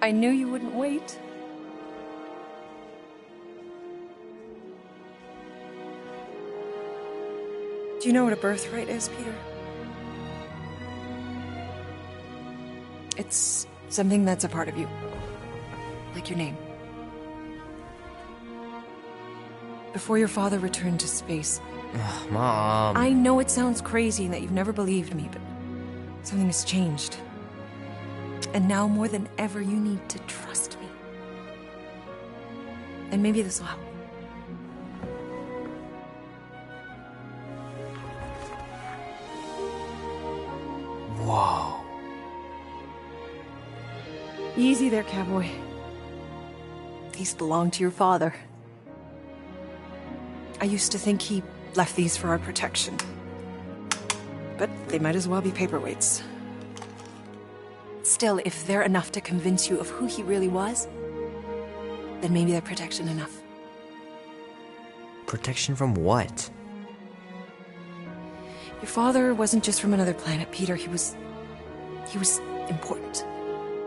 I knew you wouldn't wait. Do you know what a birthright is, Peter? It's something that's a part of you. Like your name. Before your father returned to space... Ugh, Mom... I know it sounds crazy and that you've never believed me, but something has changed. And now more than ever, you need to trust me. And maybe this will help. Whoa. Easy there, cowboy. These belong to your father. I used to think he left these for our protection. But they might as well be paperweights. Still, if they're enough to convince you of who he really was, then maybe they're protection enough. Protection from what? Your father wasn't just from another planet, Peter. He was important.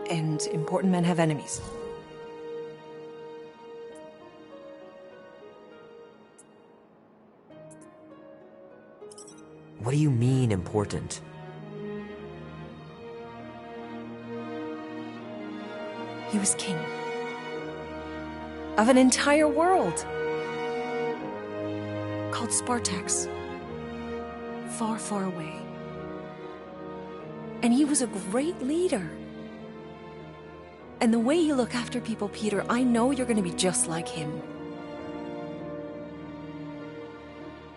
And important men have enemies. What do you mean, important? He was king. Of an entire world. Called Spartax. Far, far away. And he was a great leader. And the way you look after people, Peter, I know you're going to be just like him.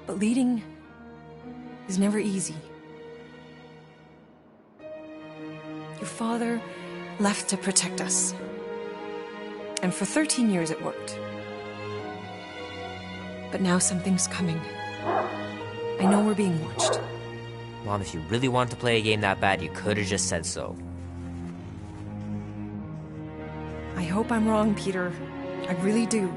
But leading is never easy. Your father left to protect us. And for 13 years it worked. But now something's coming. I know we're being watched. Mom, if you really wanted to play a game that bad, you could have just said so. I hope I'm wrong, Peter. I really do.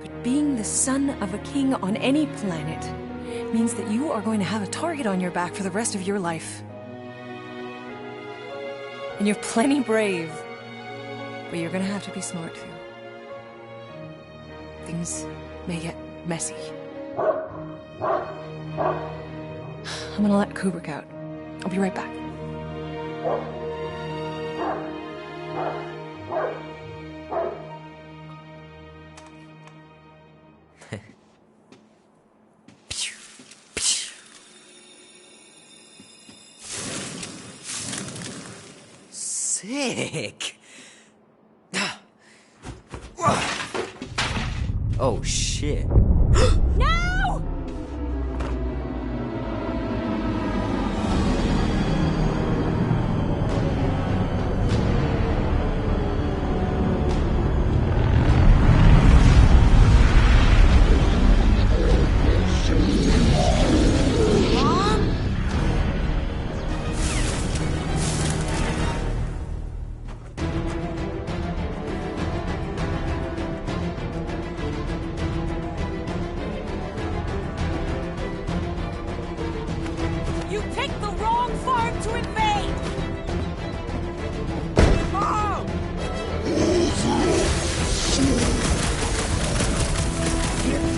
But being the son of a king on any planet means that you are going to have a target on your back for the rest of your life. And you're plenty brave. But you're going to have to be smart, too. Things may get messy. I'm gonna let Kubrick out. I'll be right back. Sick. Oh shit. No! You picked the wrong farm to invade! Mom!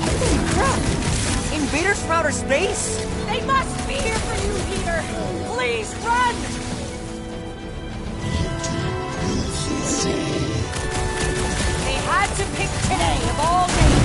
Holy crap! Invaders from outer space? They must be here for you, Peter! Please, run! They had to pick today of all days!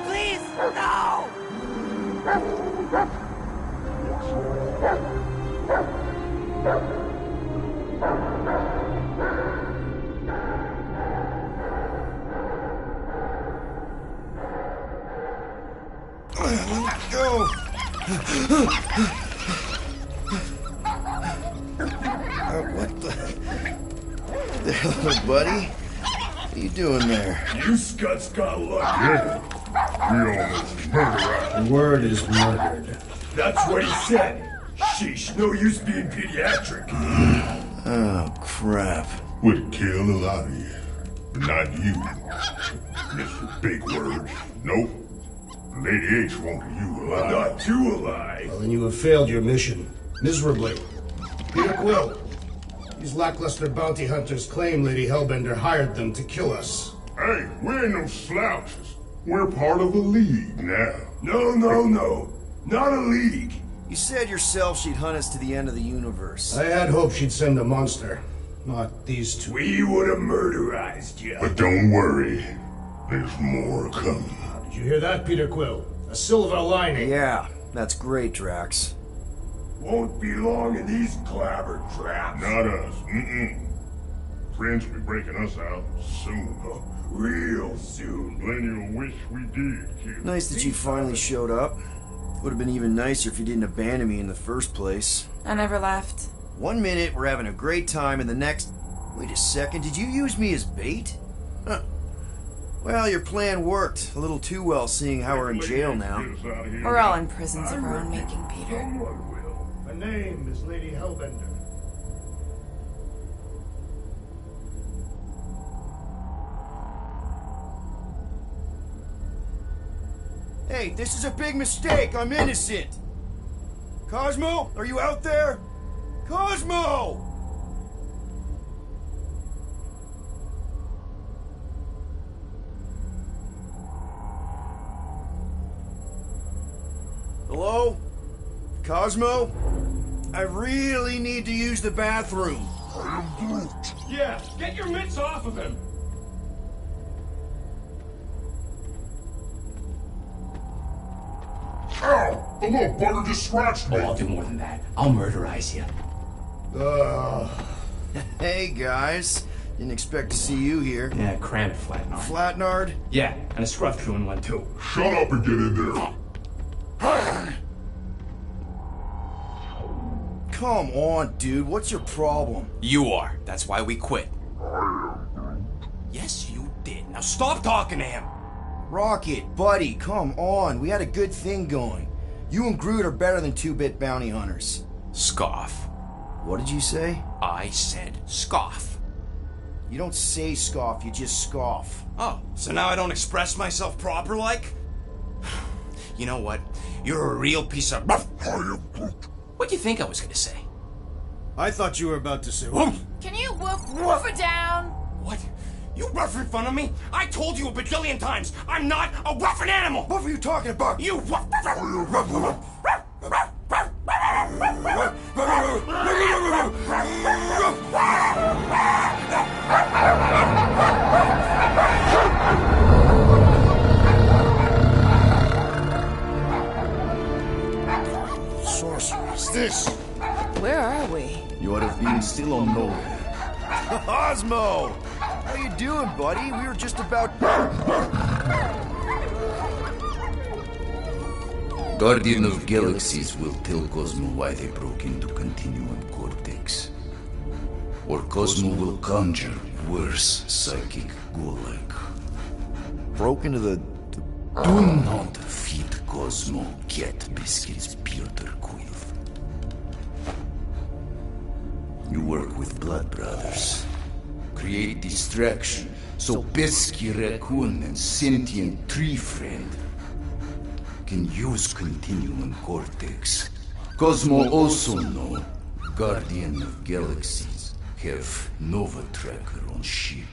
Please, no! there, little buddy. What are you doing there? You scuts got lucky. We almost murdered. The word is murdered. That's what he said. Sheesh, no use being pediatric. Oh, crap. Would kill a lot of you. But not you. Mr. Big Words. Nope. Lady H wanted you alive. Not too alive. Well, then you have failed your mission. Miserably. Peter Quill. These lackluster bounty hunters claim Lady Hellbender hired them to kill us. Hey, we ain't no slouches. We're part of a league now. No. Not a league. You said yourself she'd hunt us to the end of the universe. I had hoped she'd send a monster. Not these two. We would have murderized you. But don't worry. There's more coming. Did you hear that, Peter Quill? A silver lining. Yeah, that's great, Drax. Won't be long in these clabber traps. Not us. Friends will be breaking us out soon. Real soon. Plenty will wish we did, kid. Nice that you finally showed up. Would have been even nicer if you didn't abandon me in the first place. I never left. 1 minute, we're having a great time, and the next... Wait a second, did you use me as bait? Huh. Well, your plan worked. A little too well, seeing how we're in jail now. We're all in prisons of our own making, Peter. Someone will. Her name is Lady Hellbender. Hey, this is a big mistake. I'm innocent. Cosmo, are you out there? Cosmo! Hello? Cosmo? I really need to use the bathroom. Yeah, get your mitts off of him. Ow! The little bugger just scratched me. Oh, I'll do more than that. I'll murderize you. Hey, guys. Didn't expect to see you here. Yeah, cramped Flatnard. Flatnard? Yeah, and a scruff chewing one too. Shut up and get in there. Come on, dude. What's your problem? You are. That's why we quit. Yes, you did. Now stop talking to him. Rocket, buddy, come on. We had a good thing going. You and Groot are better than 2-bit bounty hunters. Scoff. What did you say? I said scoff. You don't say scoff, you just scoff. Oh, so now I don't express myself proper like? You know what? You're a real piece of... What do you think I was gonna say? I thought you were about to say... Can you woof it down? What? You rough in front of me? I told you a bajillion times, I'm not a roughing animal! What were you talking about? You rough... Sorceress, this! Where are we? You have been still on nowhere. Cosmo! How you doing, buddy? We were just about... Guardian of Galaxies will tell Cosmo why they broke into Continuum Cortex. Or Cosmo will conjure worse psychic gulag. Broke into the... Do not feed Cosmo cat biscuits, Peter Quill. You work with Blood Brothers. Create distraction so pesky raccoon and sentient tree friend can use Continuum Cortex. Cosmo also know Guardian of Galaxies have Nova Tracker on ship.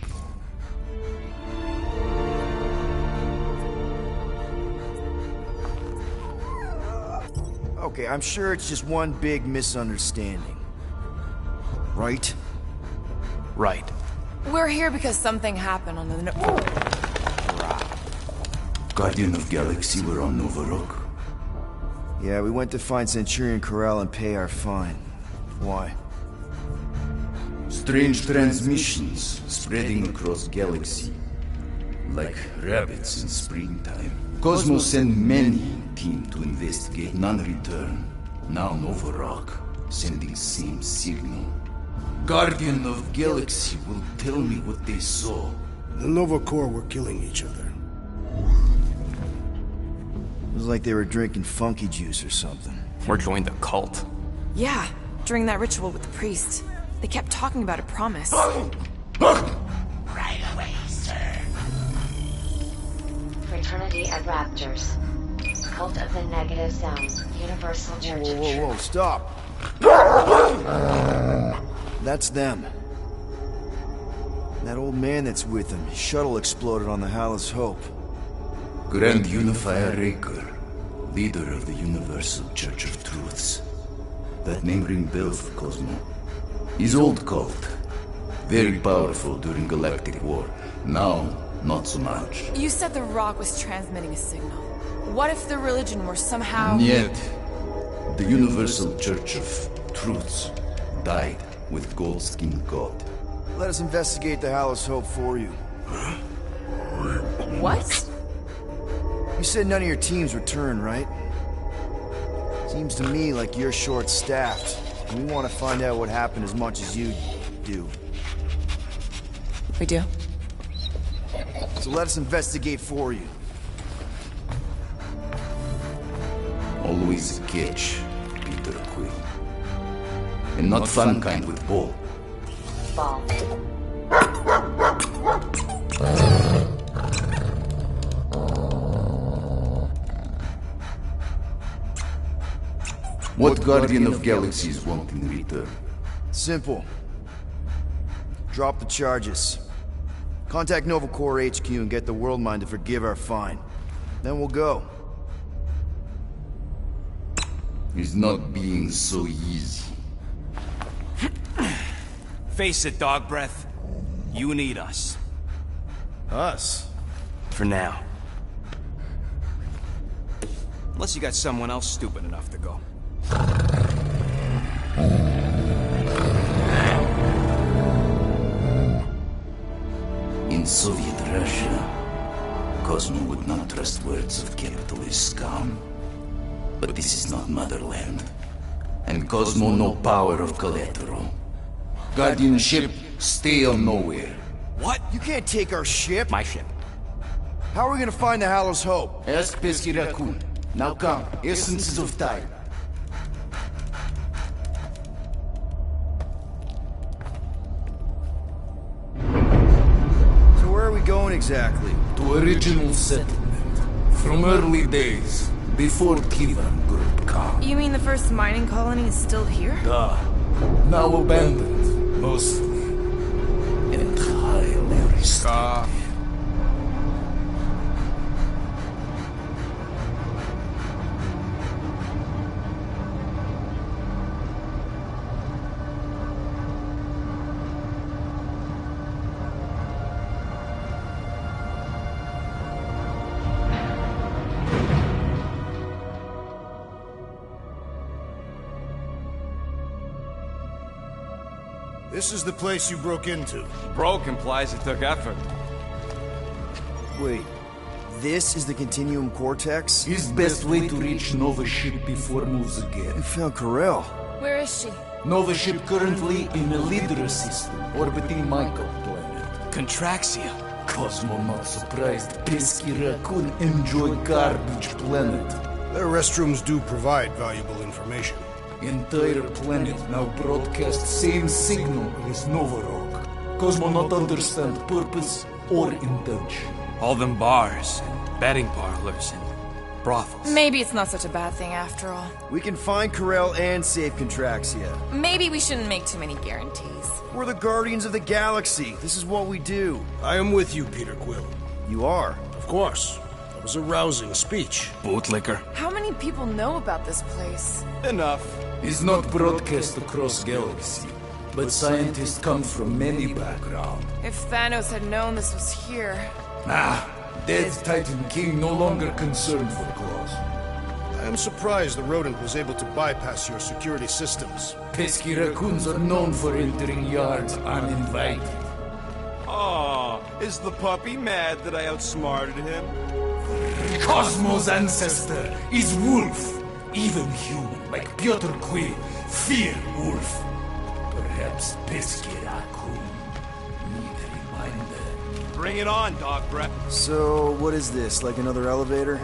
Okay, I'm sure it's just one big misunderstanding. Right? Right. We're here because something happened on the... Guardian of Galaxy were on Nova Rock. Yeah, we went to find Centurion Corral and pay our fine. Why? Strange transmissions spreading across galaxy. Like rabbits in springtime. Cosmos sent many team to investigate, none return. Now Nova Rock, sending same signal. Guardian of Galaxy will tell me what they saw. The Nova Corps were killing each other. It was like they were drinking funky juice or something. Or joined a cult. Yeah, during that ritual with the priest. They kept talking about a promise. Right away, sir. Fraternity of Raptors. Cult of the Negative Sound. Universal Church of Whoa, Truth. stop. That's them. That old man that's with them. His shuttle exploded on the Hallis Hope. Grand Unifier Raker, leader of the Universal Church of Truths. That name ring bells for Cosmo. His old cult. Very powerful during Galactic War. Now, not so much. You said the rock was transmitting a signal. What if the religion were somehow... Yet, the Universal Church of Truths died with Goldskin God. Let us investigate the Hallis Hope for you. What? You said none of your teams returned, right? Seems to me like you're short-staffed. And we want to find out what happened as much as you do. We do? So let us investigate for you. Always a catch, Peter Quill. And not fun kind with Ball. Ball. What Guardian of Galaxies want in return? Simple. Drop the charges. Contact Nova Corps HQ and get the World Mind to forgive our fine. Then we'll go. It's not being so easy. Face it, dog breath. You need us. Us? For now. Unless you got someone else stupid enough to go. In Soviet Russia, Cosmo would not trust words of capitalist scum. But this is not motherland. And Cosmo no power of collateral. Guardianship, stay on nowhere. What? You can't take our ship? My ship. How are we gonna find the Hallis Hope? Ask Pesky Raccoon. Now come, essences of time. So where are we going exactly? To original settlement. From early days, before Kivan Group come. You mean the first mining colony is still here? Now abandoned, mostly. And highly restricted. This is the place you broke into. Broke implies it took effort. Wait, this is the Continuum Cortex? His best way to reach Nova ship before moves again. You found Karel. Where is she? Nova ship currently in a Lydra system, orbiting Michael planet. Contraxia. Cosmo not surprised. Pesky Raccoon enjoy garbage planet. Their restrooms do provide valuable information. Entire planet now broadcast same signal as Nova Rock. Cosmo not understand purpose or intention. All them bars, and betting parlors, and brothels. Maybe it's not such a bad thing after all. We can find Karel and save Contraxia. Maybe we shouldn't make too many guarantees. We're the Guardians of the Galaxy. This is what we do. I am with you, Peter Quill. You are? Of course. That was a rousing speech. Bootlicker. How many people know about this place? Enough. Is not broadcast across galaxy, but scientists come from many backgrounds. If Thanos had known this was here... Dead Titan King no longer concerned for cause. I am surprised the rodent was able to bypass your security systems. Pesky raccoons are known for entering yards uninvited. Oh, is the puppy mad that I outsmarted him? Cosmo's ancestor is wolf. Even human, like Piotr Quill, fear wolf. Perhaps Pesqueraku need a reminder. Bring it on, dog breath. So, what is this, like another elevator?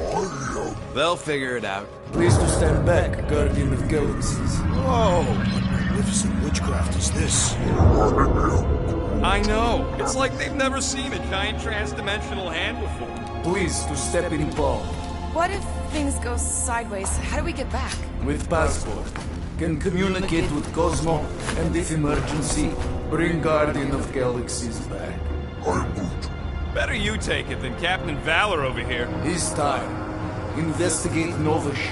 They'll figure it out. Please to stand back, Guardian of Galaxies. Whoa! What magnificent witchcraft is this? I know. It's like they've never seen a giant trans-dimensional hand before. Please to step in Paul. What if things go sideways? How do we get back? With passport. Can communicate with Cosmo, and if emergency, bring Guardian of Galaxies back. Better you take it than Captain Valor over here. This time, investigate Novish.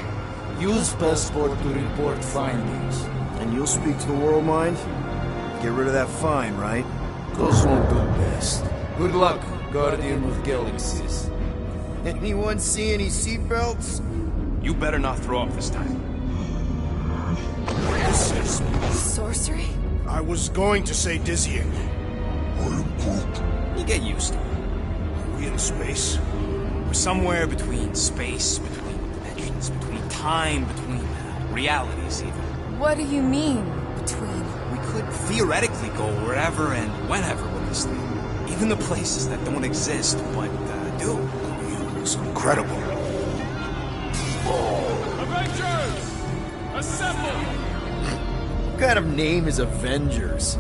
Use passport to report findings. And you'll speak to the World Mind? Get rid of that fine, right? Cosmo do best. Good luck, Guardian of Galaxies. Anyone see any seatbelts? You better not throw up this time. Sorcery? I was going to say dizzying. You get used to it. Are we in space? We're somewhere between space, between dimensions, between time, between realities even. What do you mean, between? We could theoretically go wherever and whenever with this thing. Even the places that don't exist, but do. It's incredible. Avengers! Assemble! What kind of name is Avengers?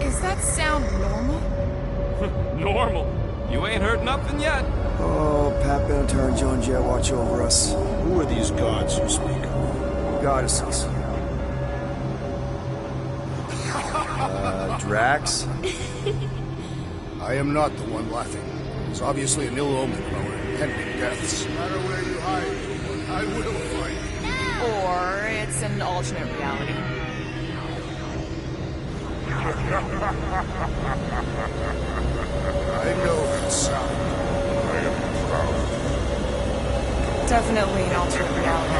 Is that sound normal? Normal. You ain't heard nothing yet. Oh, Pat Benatar and Joan Jett watch over us. Who are these gods you speak of? Goddesses. Drax? I am not the one laughing. It's obviously an ill omen of our impending deaths. No matter where you hide, I will find you. Or it's an alternate reality. I know that sound. I am proud. Definitely an alternate reality.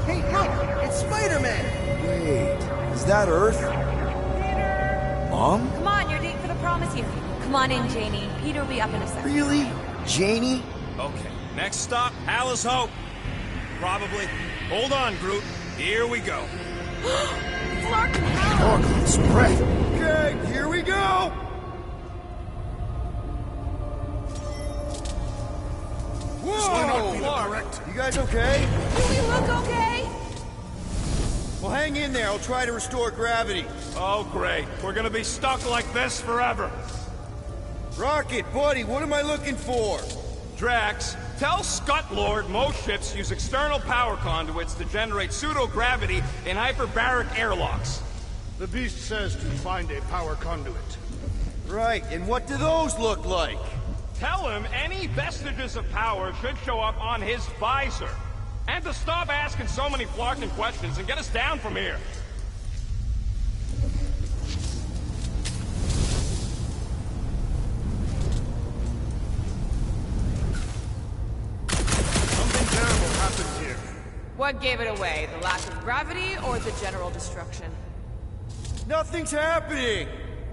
Hey, look! It's Spider-Man! Wait, is that Earth? Mom? Come on, you're late for the promise here. Come on in, Janie. Peter will be up in a second. Really? Janie? Okay, next stop, Alice Hope. Probably. Hold on, Groot. Here we go. Clark and Hal! Orgul's breath. Okay, here we go! This may not be the Whoa! correct. You guys okay? Do we look okay? Well, hang in there. I'll try to restore gravity. Oh, great. We're gonna be stuck like this forever. Rocket, buddy, what am I looking for? Drax, tell Scut Lord most ships use external power conduits to generate pseudo-gravity in hyperbaric airlocks. The beast says to find a power conduit. Right, and what do those look like? Tell him any vestiges of power should show up on his visor. And to stop asking so many flarkin' questions and get us down from here. Something terrible happened here. What gave it away? The lack of gravity or the general destruction? Nothing's happening!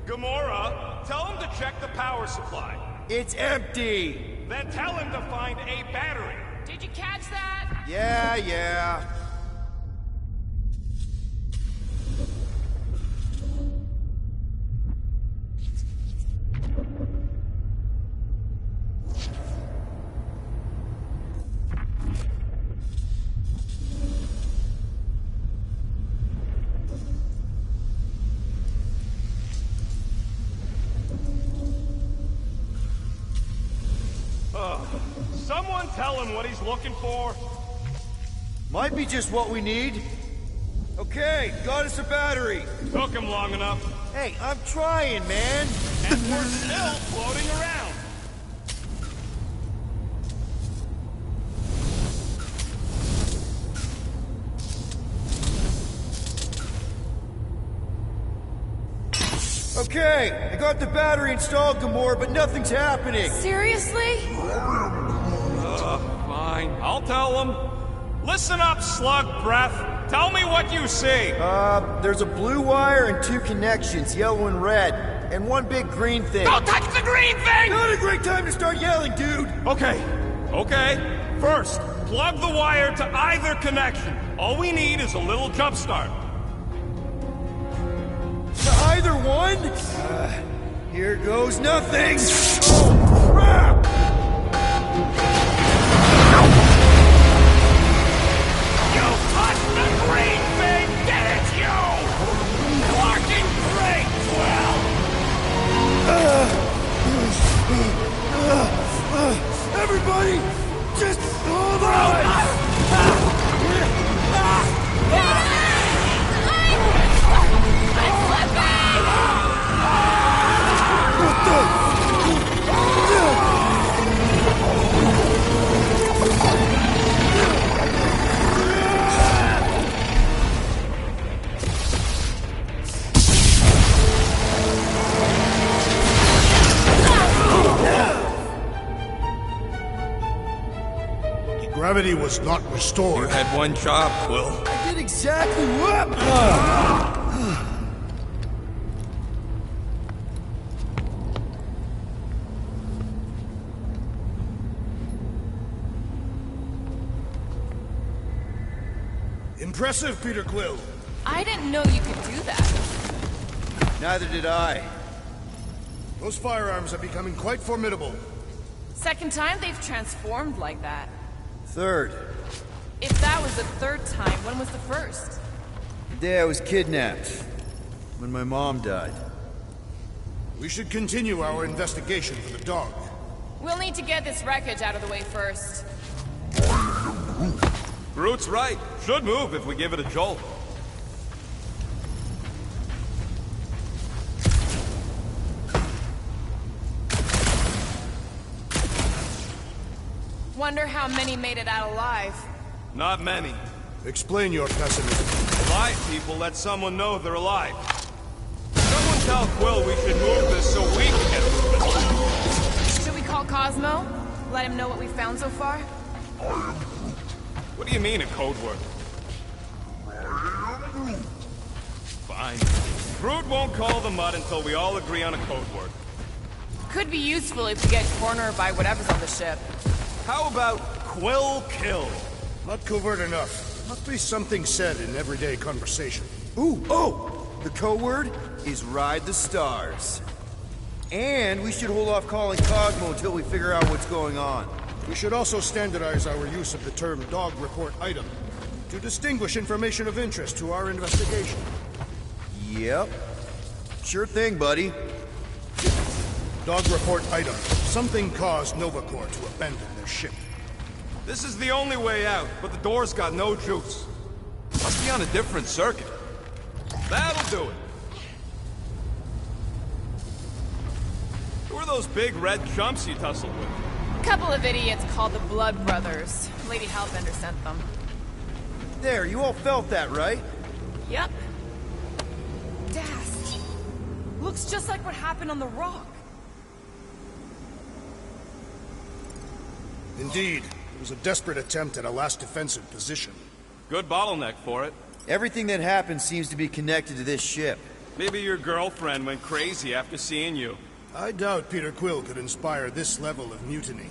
Gamora, tell him to check the power supply. It's empty! Then tell him to find a battery. Did you catch that? Yeah. Someone tell him what he's looking for. Might be just what we need. Okay, got us a battery. Took him long enough. Hey, I'm trying, man. And we're still floating around. Okay, I got the battery installed, Gamora, but nothing's happening. Seriously? Fine, I'll tell him. Listen up, slug breath. Tell me what you see. There's a blue wire and two connections, yellow and red, and one big green thing. Don't touch the the green thing! Not a great time to start yelling, dude! Okay. First, plug the wire to either connection. All we need is a little jump start. To either one? Here goes nothing! Oh, crap! You touched the green thing! Get it, you! Working great, Quill! Everybody, just hold on! Gravity was not restored. You had one job, Quill. I did exactly what? Impressive, Peter Quill. I didn't know you could do that. Neither did I. Those firearms are becoming quite formidable. Second time they've transformed like that. Third, If that was the third time, when was the first? the day I was kidnapped. When my mom died. We should continue our investigation for the dog. We'll need to get this wreckage out of the way first. Groot's right. Should move if we give it a jolt. Wonder how many made it out alive. Not many. Explain your pessimism. Alive people let someone know they're alive. Someone tell Quill we should move this so we can get moving. Should we call Cosmo? Let him know what we found so far? What do you mean a code word? Fine. Groot won't call the mud until we all agree on a code word. Could be useful if we get cornered by whatever's on the ship. How about Quill Kill? Not covert enough. Must be something said in everyday conversation. The code word is Ride the Stars. And we should hold off calling Cosmo until we figure out what's going on. We should also standardize our use of the term dog report item to distinguish information of interest to our investigation. Yep. Sure thing, buddy. Dog report item. Something caused Nova Corps to abandon their ship. This is the only way out, but the door's got no juice. Must be on a different circuit. That'll do it. Who are those big red chumps you tussled with? Couple of idiots called the Blood Brothers. Lady Hellbender sent them. There, you all felt that, right? Yep. Dast. Looks just like what happened on the rock. Indeed, it was a desperate attempt at a last defensive position. Good bottleneck for it. Everything that happened seems to be connected to this ship. Maybe your girlfriend went crazy after seeing you. I doubt Peter Quill could inspire this level of mutiny.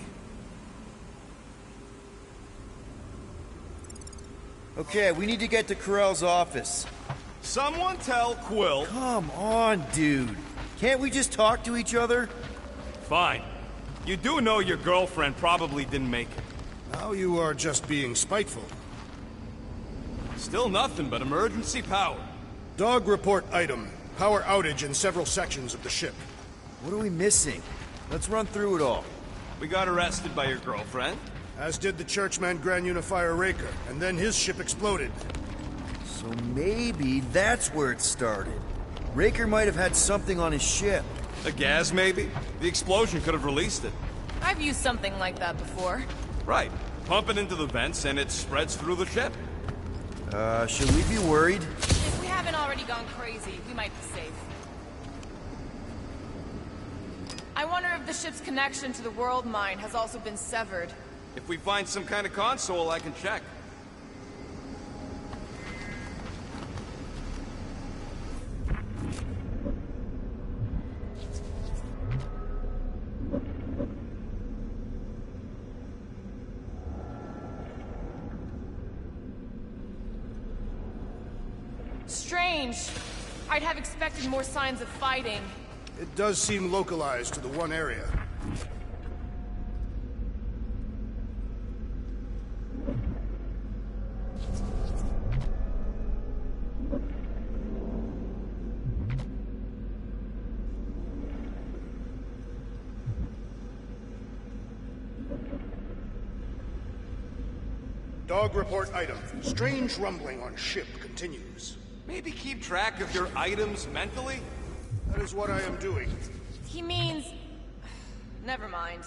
Okay, we need to get to Corell's office. Someone tell Quill... Come on, dude. Can't we just talk to each other? Fine. You do know your girlfriend probably didn't make it. Now you are just being spiteful. Still nothing but emergency power. Dog report item. Power outage in several sections of the ship. What are we missing? Let's run through it all. We got arrested by your girlfriend. As did the churchman Grand Unifier Raker, and then his ship exploded. So maybe that's where it started. Raker might have had something on his ship. A gas, maybe? The explosion could have released it. I've used something like that before. Right. Pump it into the vents and it spreads through the ship. Should we be worried? If we haven't already gone crazy, we might be safe. I wonder if the ship's connection to the world mine has also been severed. If we find some kind of console, I can check. strange. I'd have expected more signs of fighting. It does seem localized to the one area. Dog report item. Strange rumbling on ship continues. Maybe keep track of your items mentally? That is what I am doing. He means... Never mind.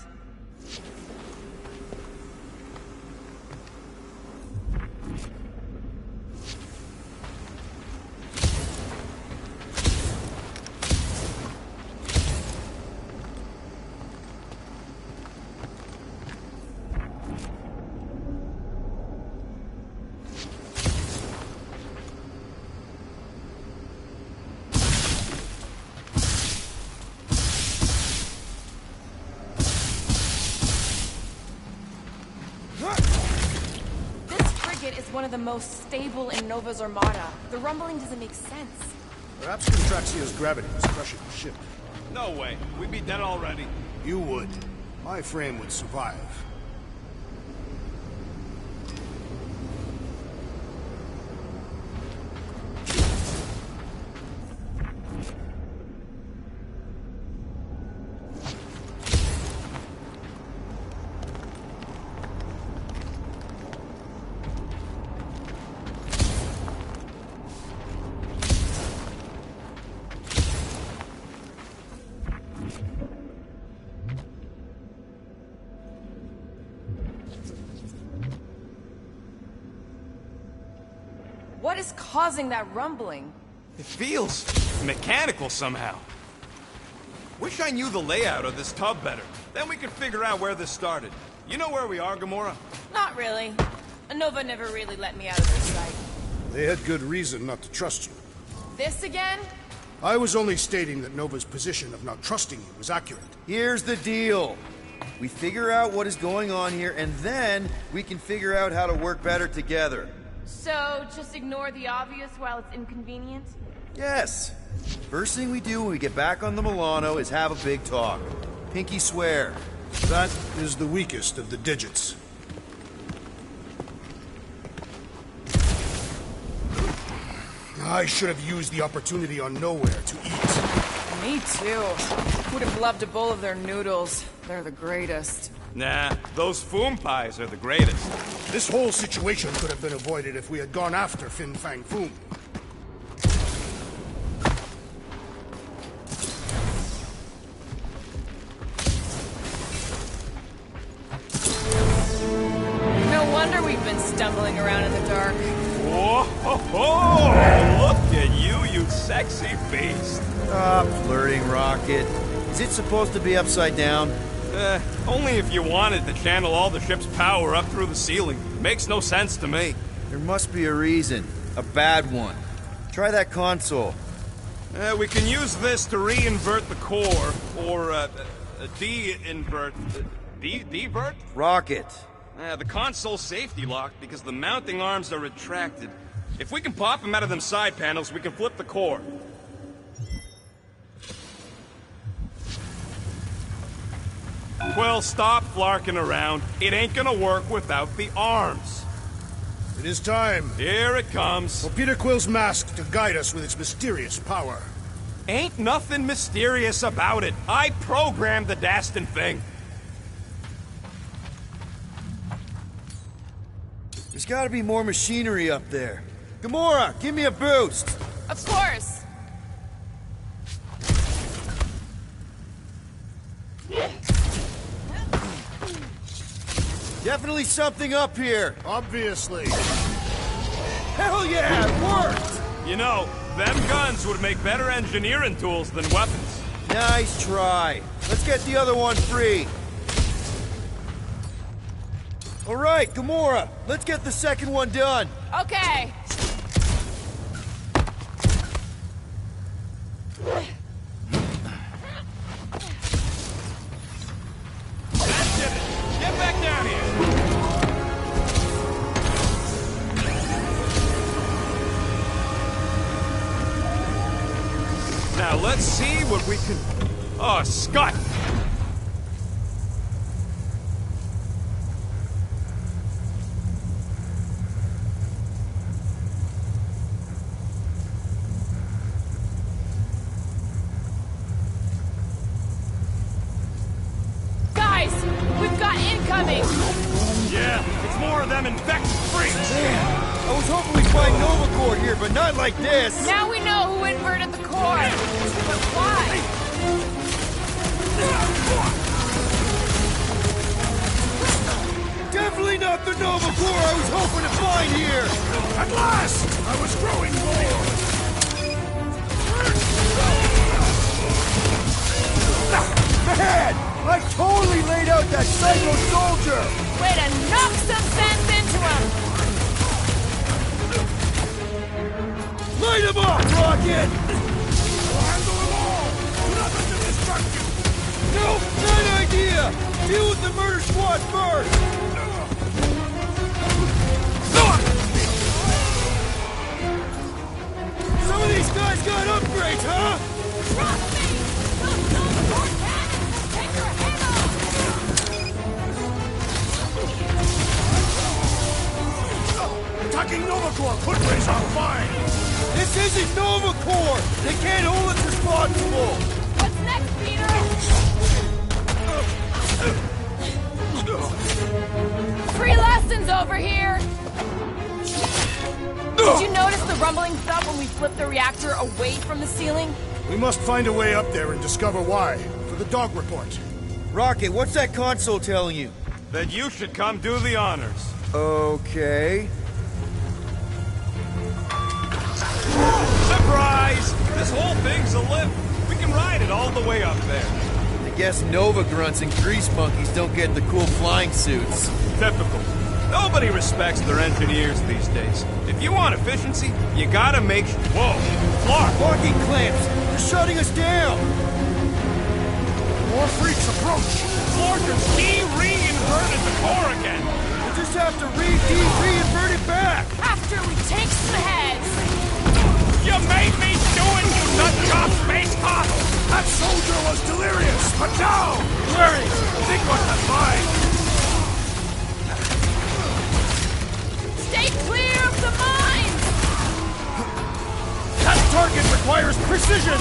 Is one of the most stable in Nova's armada. The rumbling doesn't make sense. Perhaps Contraxia's gravity is crushing the ship. No way. We'd be dead already. You would. My frame would survive. What is causing that rumbling? It feels mechanical somehow. Wish I knew the layout of this tub better. Then we could figure out where this started. You know where we are, Gamora? Not really. Nova never really let me out of their sight. They had good reason not to trust you. This again? I was only stating that Nova's position of not trusting you was accurate. Here's the deal. We figure out what is going on here, and then we can figure out how to work better together. So, just ignore the obvious while it's inconvenient? Yes. First thing we do when we get back on the Milano is have a big talk. Pinky swear. That is the weakest of the digits. I should have used the opportunity on Nowhere to eat. Me too. Would have loved a bowl of their noodles. They're the greatest. Nah, those foom pies are the greatest. This whole situation could have been avoided if we had gone after Fin Fang Foom. No wonder we've been stumbling around in the dark. Whoa, ho, ho! Look at you, you sexy beast. Stop flirting, Rocket. Is it supposed to be upside down? Only if you wanted to channel all the ship's power up through the ceiling. Makes no sense to me. There must be a reason. A bad one. Try that console. We can use this to re-invert the core, or, de-invert... Devert? Rocket. The console's safety locked because the mounting arms are retracted. If we can pop them out of them side panels, we can flip the core. Quill, stop flarking around. It ain't gonna work without the arms. It is time. Here it comes. For Peter Quill's mask to guide us with its mysterious power. Ain't nothing mysterious about it. I programmed the dastin' thing. There's gotta be more machinery up there. Gamora, give me a boost! Of course! Definitely something up here! Obviously. Hell yeah, it worked! You know, them guns would make better engineering tools than weapons. Nice try. Let's get the other one free. All right, Gamora, let's get the second one done. Okay. That did it. Get back down here. let's see what we can... Oh, Scott! Guys, we've got incoming! Yeah, it's more of them infected freaks! I was hoping we'd find Nova Corps here, but not like this! Now we know who inverted the core! But why? Definitely not the Nova Corps I was hoping to find here! At last! I was growing bored! Man! I totally laid out that psycho soldier! Way to knock some sense into him! Light him up, Rocket! I'll handle them all! Do not let them distract you! No, bad idea! Deal with the murder squad first! Some of these guys got upgrades, huh? Trust me! Those Nova Corps cannons will take your head off! Attacking Nova Corps could raise our fine! This isn't Nova Corps! They can't hold us responsible! What's next, Peter? Free lessons over here! Did you notice the rumbling thud when we flipped the reactor away from the ceiling? We must find a way up there and discover why, for the dog report. Rocket, what's that console telling you? That you should come do the honors. Okay. Surprise! This whole thing's a lift. We can ride it all the way up there. I guess Nova grunts and grease monkeys don't get the cool flying suits. Typical. Nobody respects their engineers these days. If you want efficiency, you gotta make sure... Whoa! Clark! Parking clamps! They're shutting us down! More freaks approach! Florkins re-inverted the core again! We'll just have to re-invert it back! After we take some heads! You made me do it, you nut-job space cop! That soldier was delirious, but now... Where is he? Think what the mine! Stay clear of the mines! That target requires precision!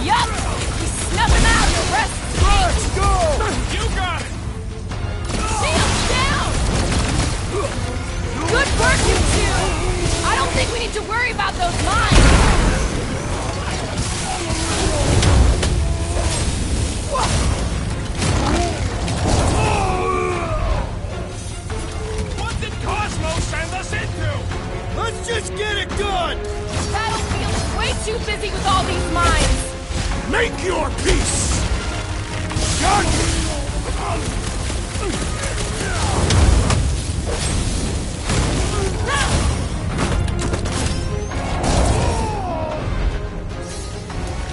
Yup! If we snuff him out, the rest is Let's go! You got it! Shields down! Good work, you two! I don't think we need to worry about those mines! What did Cosmo send us into? Let's just get it done! This battlefield is way too busy with all these mines! Make your peace! Done!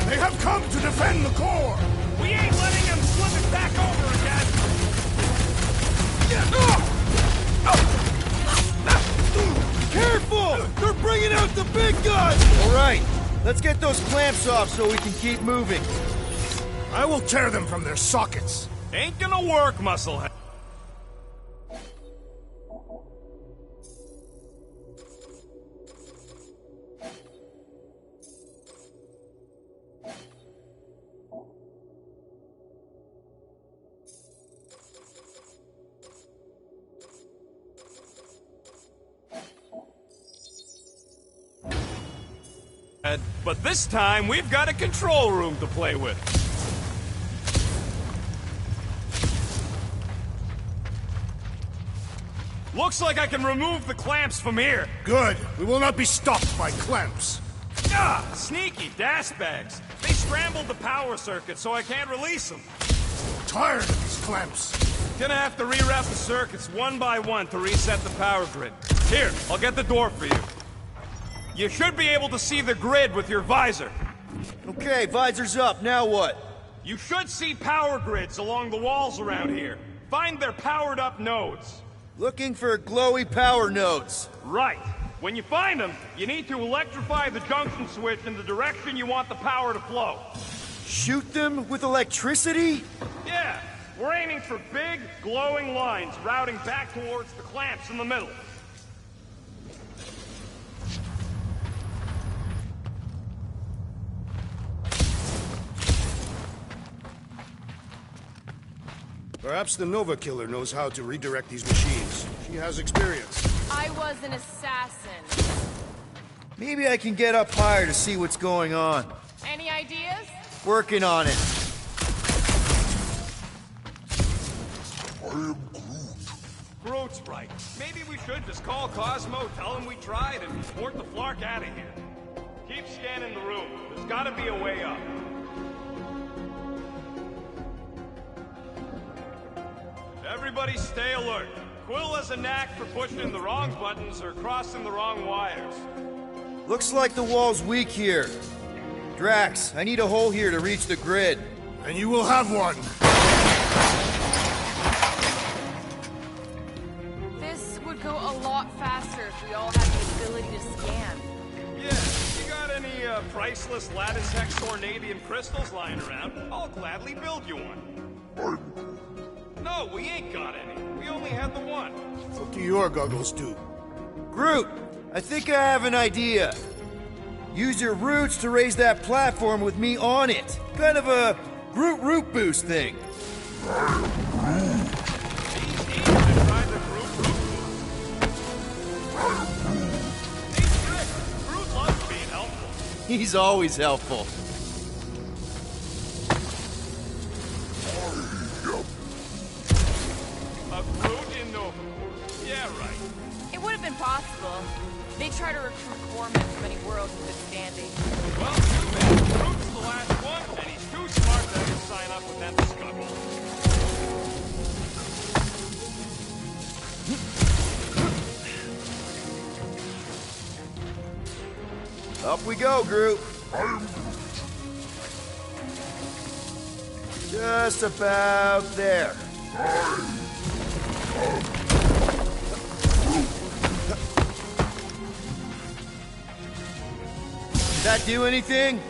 They have come to defend the core! We ain't letting them flip it back over again! Careful! They're bringing out the big guns! Alright, let's get those clamps off so we can keep moving. I will tear them from their sockets. Ain't gonna work, musclehead. But this time, we've got a control room to play with. Looks like I can remove the clamps from here. Good. We will not be stopped by clamps. Ah, sneaky dash bags. They scrambled the power circuit, so I can't release them. Tired of these clamps. Gonna have to reroute the circuits one by one to reset the power grid. Here, I'll get the door for you. You should be able to see the grid with your visor. Okay, visor's up. Now what? You should see power grids along the walls around here. Find their powered-up nodes. Looking for glowy power nodes. Right. When you find them, you need to electrify the junction switch in the direction you want the power to flow. Shoot them with electricity? Yeah, we're aiming for big, glowing lines routing back towards the clamps in the middle. Perhaps the Nova Killer knows how to redirect these machines. She has experience. I was an assassin. Maybe I can get up higher to see what's going on. Any ideas? Working on it. Groot's right. Maybe we should just call Cosmo, tell him we tried, and port the Flark out of here. Keep scanning the room. There's gotta be a way up. Everybody stay alert. Quill has a knack for pushing the wrong buttons or crossing the wrong wires. Looks like the wall's weak here. Drax, I need a hole here to reach the grid. And you will have one. This would go a lot faster if we all had the ability to scan. Yeah, you got any priceless lattice hex ornadium crystals lying around? I'll gladly build you one. No, we ain't got any. We only had the one. What do your goggles do? Groot, I think I have an idea. Use your roots to raise that platform with me on it. Kind of a Groot root boost thing. Groot loves being helpful. He's always helpful. A Groot in Nova. Yeah, right. It would have been possible. They try to recruit corpsmen from any world in good standing. Well, too bad. Groot's the last one, and he's too smart to ever sign up with them scuttle. Up we go, Groot. Just about there. Did that do anything?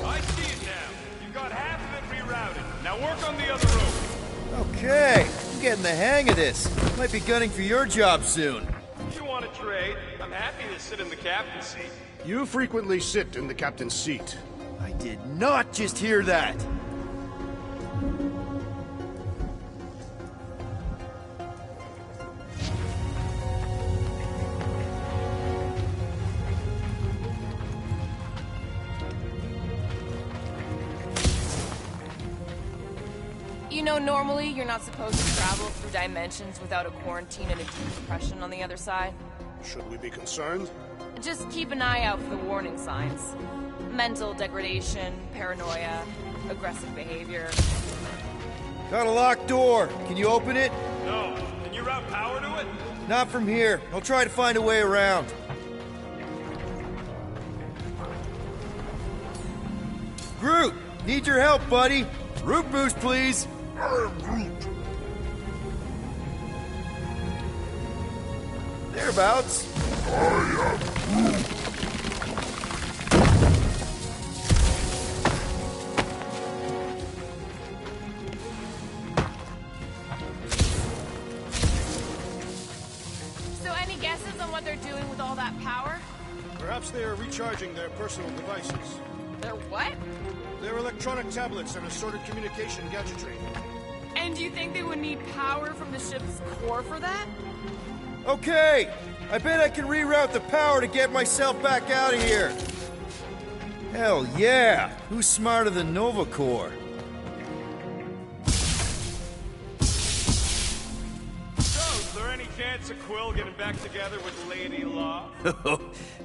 I see it now. You got half of it rerouted. Now work on the other room. Okay, I'm getting the hang of this. Might be gunning for your job soon. You want to trade? I'm happy to sit in the captain's seat. You frequently sit in the captain's seat. I did not just hear that. You know, normally you're not supposed to travel through dimensions without a quarantine and a decompression on the other side. Should we be concerned? Just keep an eye out for the warning signs. Mental degradation, paranoia, aggressive behavior. Got a locked door. Can you open it? No. Can you route power to it? Not from here. I'll try to find a way around. Groot, need your help, buddy. Root boost, please. I am Groot. Thereabouts. I am Groot. So any guesses on what they're doing with all that power? Perhaps they are recharging their personal devices. They're what? Their electronic tablets and assorted communication gadgetry. And do you think they would need power from the ship's core for that? Okay, I bet I can reroute the power to get myself back out of here. Hell yeah, who's smarter than Nova Corps? So, is there any chance of Quill getting back together with Lady Law?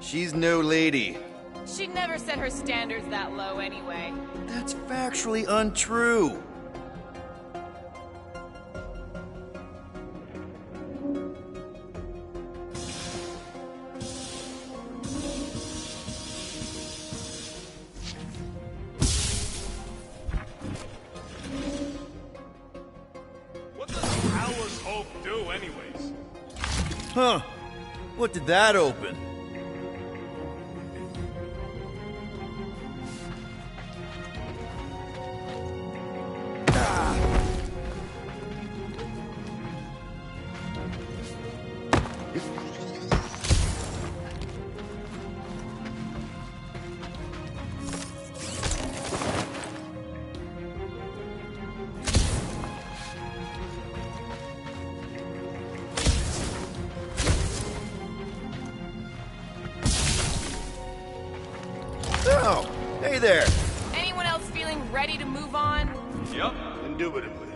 She's no lady. She'd never set her standards that low anyway. That's factually untrue. What does Howler's Hope do anyways? Huh. What did that open? Oh, hey there. Anyone else feeling ready to move on? Yep. Indubitably.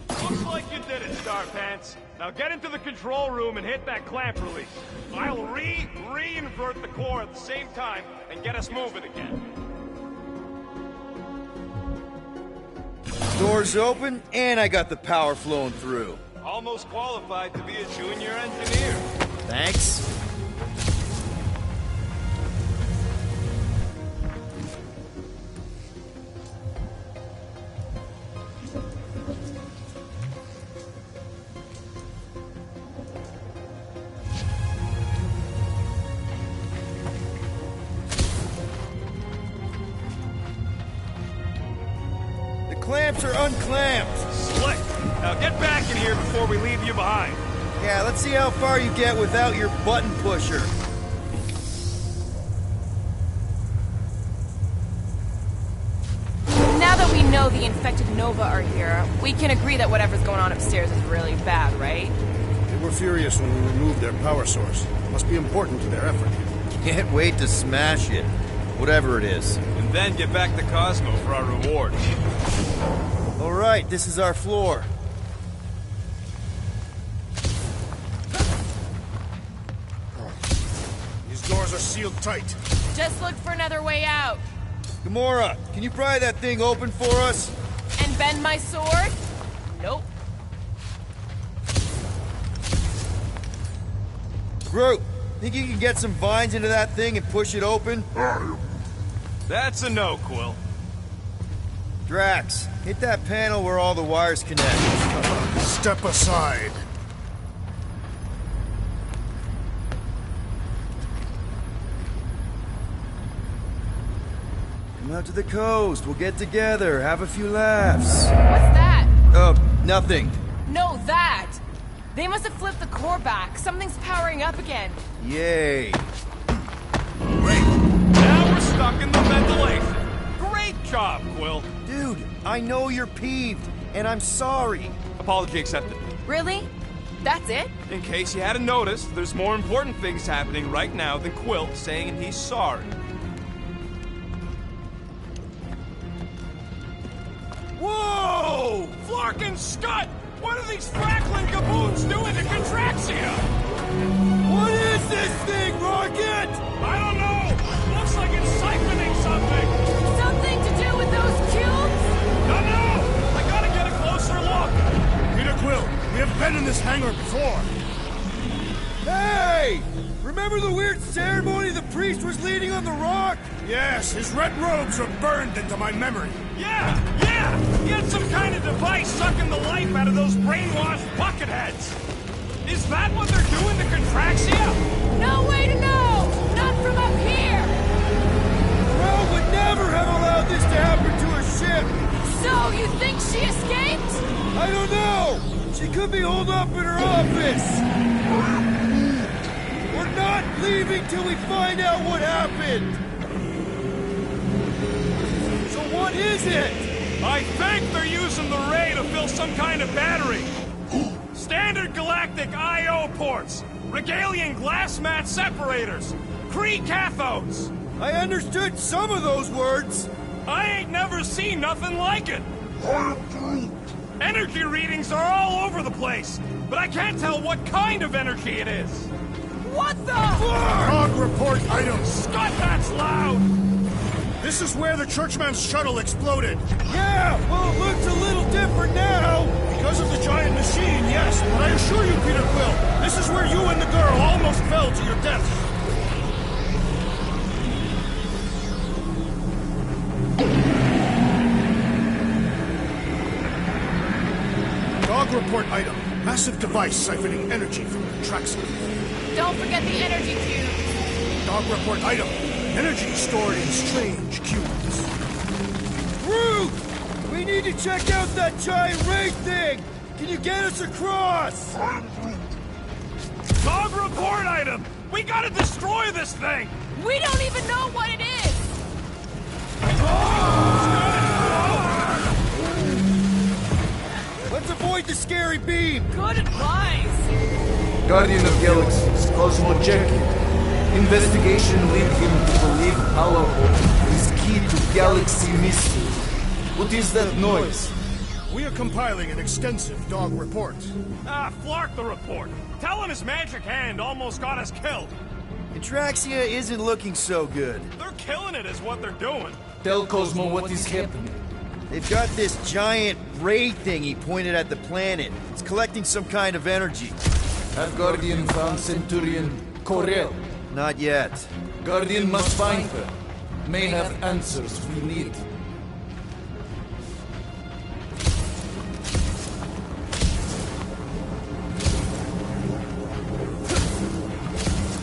Looks like you did it, Star Pants. Now get into the control room and hit that clamp release. I'll re-invert the core at the same time and get us moving again. Doors open, and I got the power flowing through. Almost qualified to be a junior engineer. Thanks. Clamps are unclamped. Slick. Now get back in here before we leave you behind. Yeah, let's see how far you get without your button pusher. Now that we know the infected Nova are here, we can agree that whatever's going on upstairs is really bad, right? They were furious when we removed their power source. Must be important to their effort. Can't wait to smash it. Whatever it is. And then get back to Cosmo for our reward. Alright, this is our floor. These doors are sealed tight. Just look for another way out. Gamora, can you pry that thing open for us? And bend my sword? Nope. Groot, think you can get some vines into that thing and push it open? That's a no, Quill. Drax, hit that panel where all the wires connect. Step aside. Come out to the coast, we'll get together, have a few laughs. What's that? Nothing. No, that! They must have flipped the core back. Something's powering up again. Yay. Great. Now we're stuck in the ventilation. Great job, Quill. Dude, I know you're peeved, and I'm sorry. Apology accepted. Really? That's it? In case you hadn't noticed, there's more important things happening right now than Quill saying he's sorry. Whoa! Flarkin' Scud! What are these frackling gaboons doing to Contraxia? What is this thing, Rocket? I don't know! Looks like it's siphoning something! Something to do with those cubes? Don't know! I gotta get a closer look! Peter Quill, we have been in this hangar before. Hey! Remember the weird ceremony the priest was leading on the rock? Yes, his red robes are burned into my memory. Yeah! He had some kind of device sucking the life out of those brainwashed bucketheads! Is that what they're doing to Contraxia? No way to know! Not from up here! Crow would never have allowed this to happen to a ship! So, you think she escaped? I don't know! She could be holed up in her office! We're not leaving till we find out what happened! So what is it? I think they're using the ray to fill some kind of battery. Standard galactic I.O. ports, Regalian glass mat separators, Kree cathodes. I understood some of those words. I ain't never seen nothing like it. Energy readings are all over the place, but I can't tell what kind of energy it is. What the? Log report items. Scott, that's loud. This is where the Churchman's shuttle exploded. Yeah, well, it looks a little different now. Because of the giant machine, yes. But I assure you, Peter Quill, this is where you and the girl almost fell to your death. Dog report item. massive device siphoning energy from the tracks. Don't forget the energy cube. Dog report item. Energy stored in strange cubes. Root! We need to check out that giant raid thing! Can you get us across? Dog report item! We gotta destroy this thing! We don't even know what it is! Let's avoid the scary beam! Good advice! Guardian of Galaxies, Cosmo Jenkins. Investigation lead him to believe power is key to galaxy mystery. What is that noise? We are compiling an extensive dog report. Flark the report. Tell him his magic hand almost got us killed. Atraxia isn't looking so good. They're killing it is what they're doing. Tell Cosmo what is happening. They've got this giant raid thing he pointed at the planet. It's collecting some kind of energy. Have Guardian found Centurion Corel? Not yet. Guardian must find her. May have answers we need.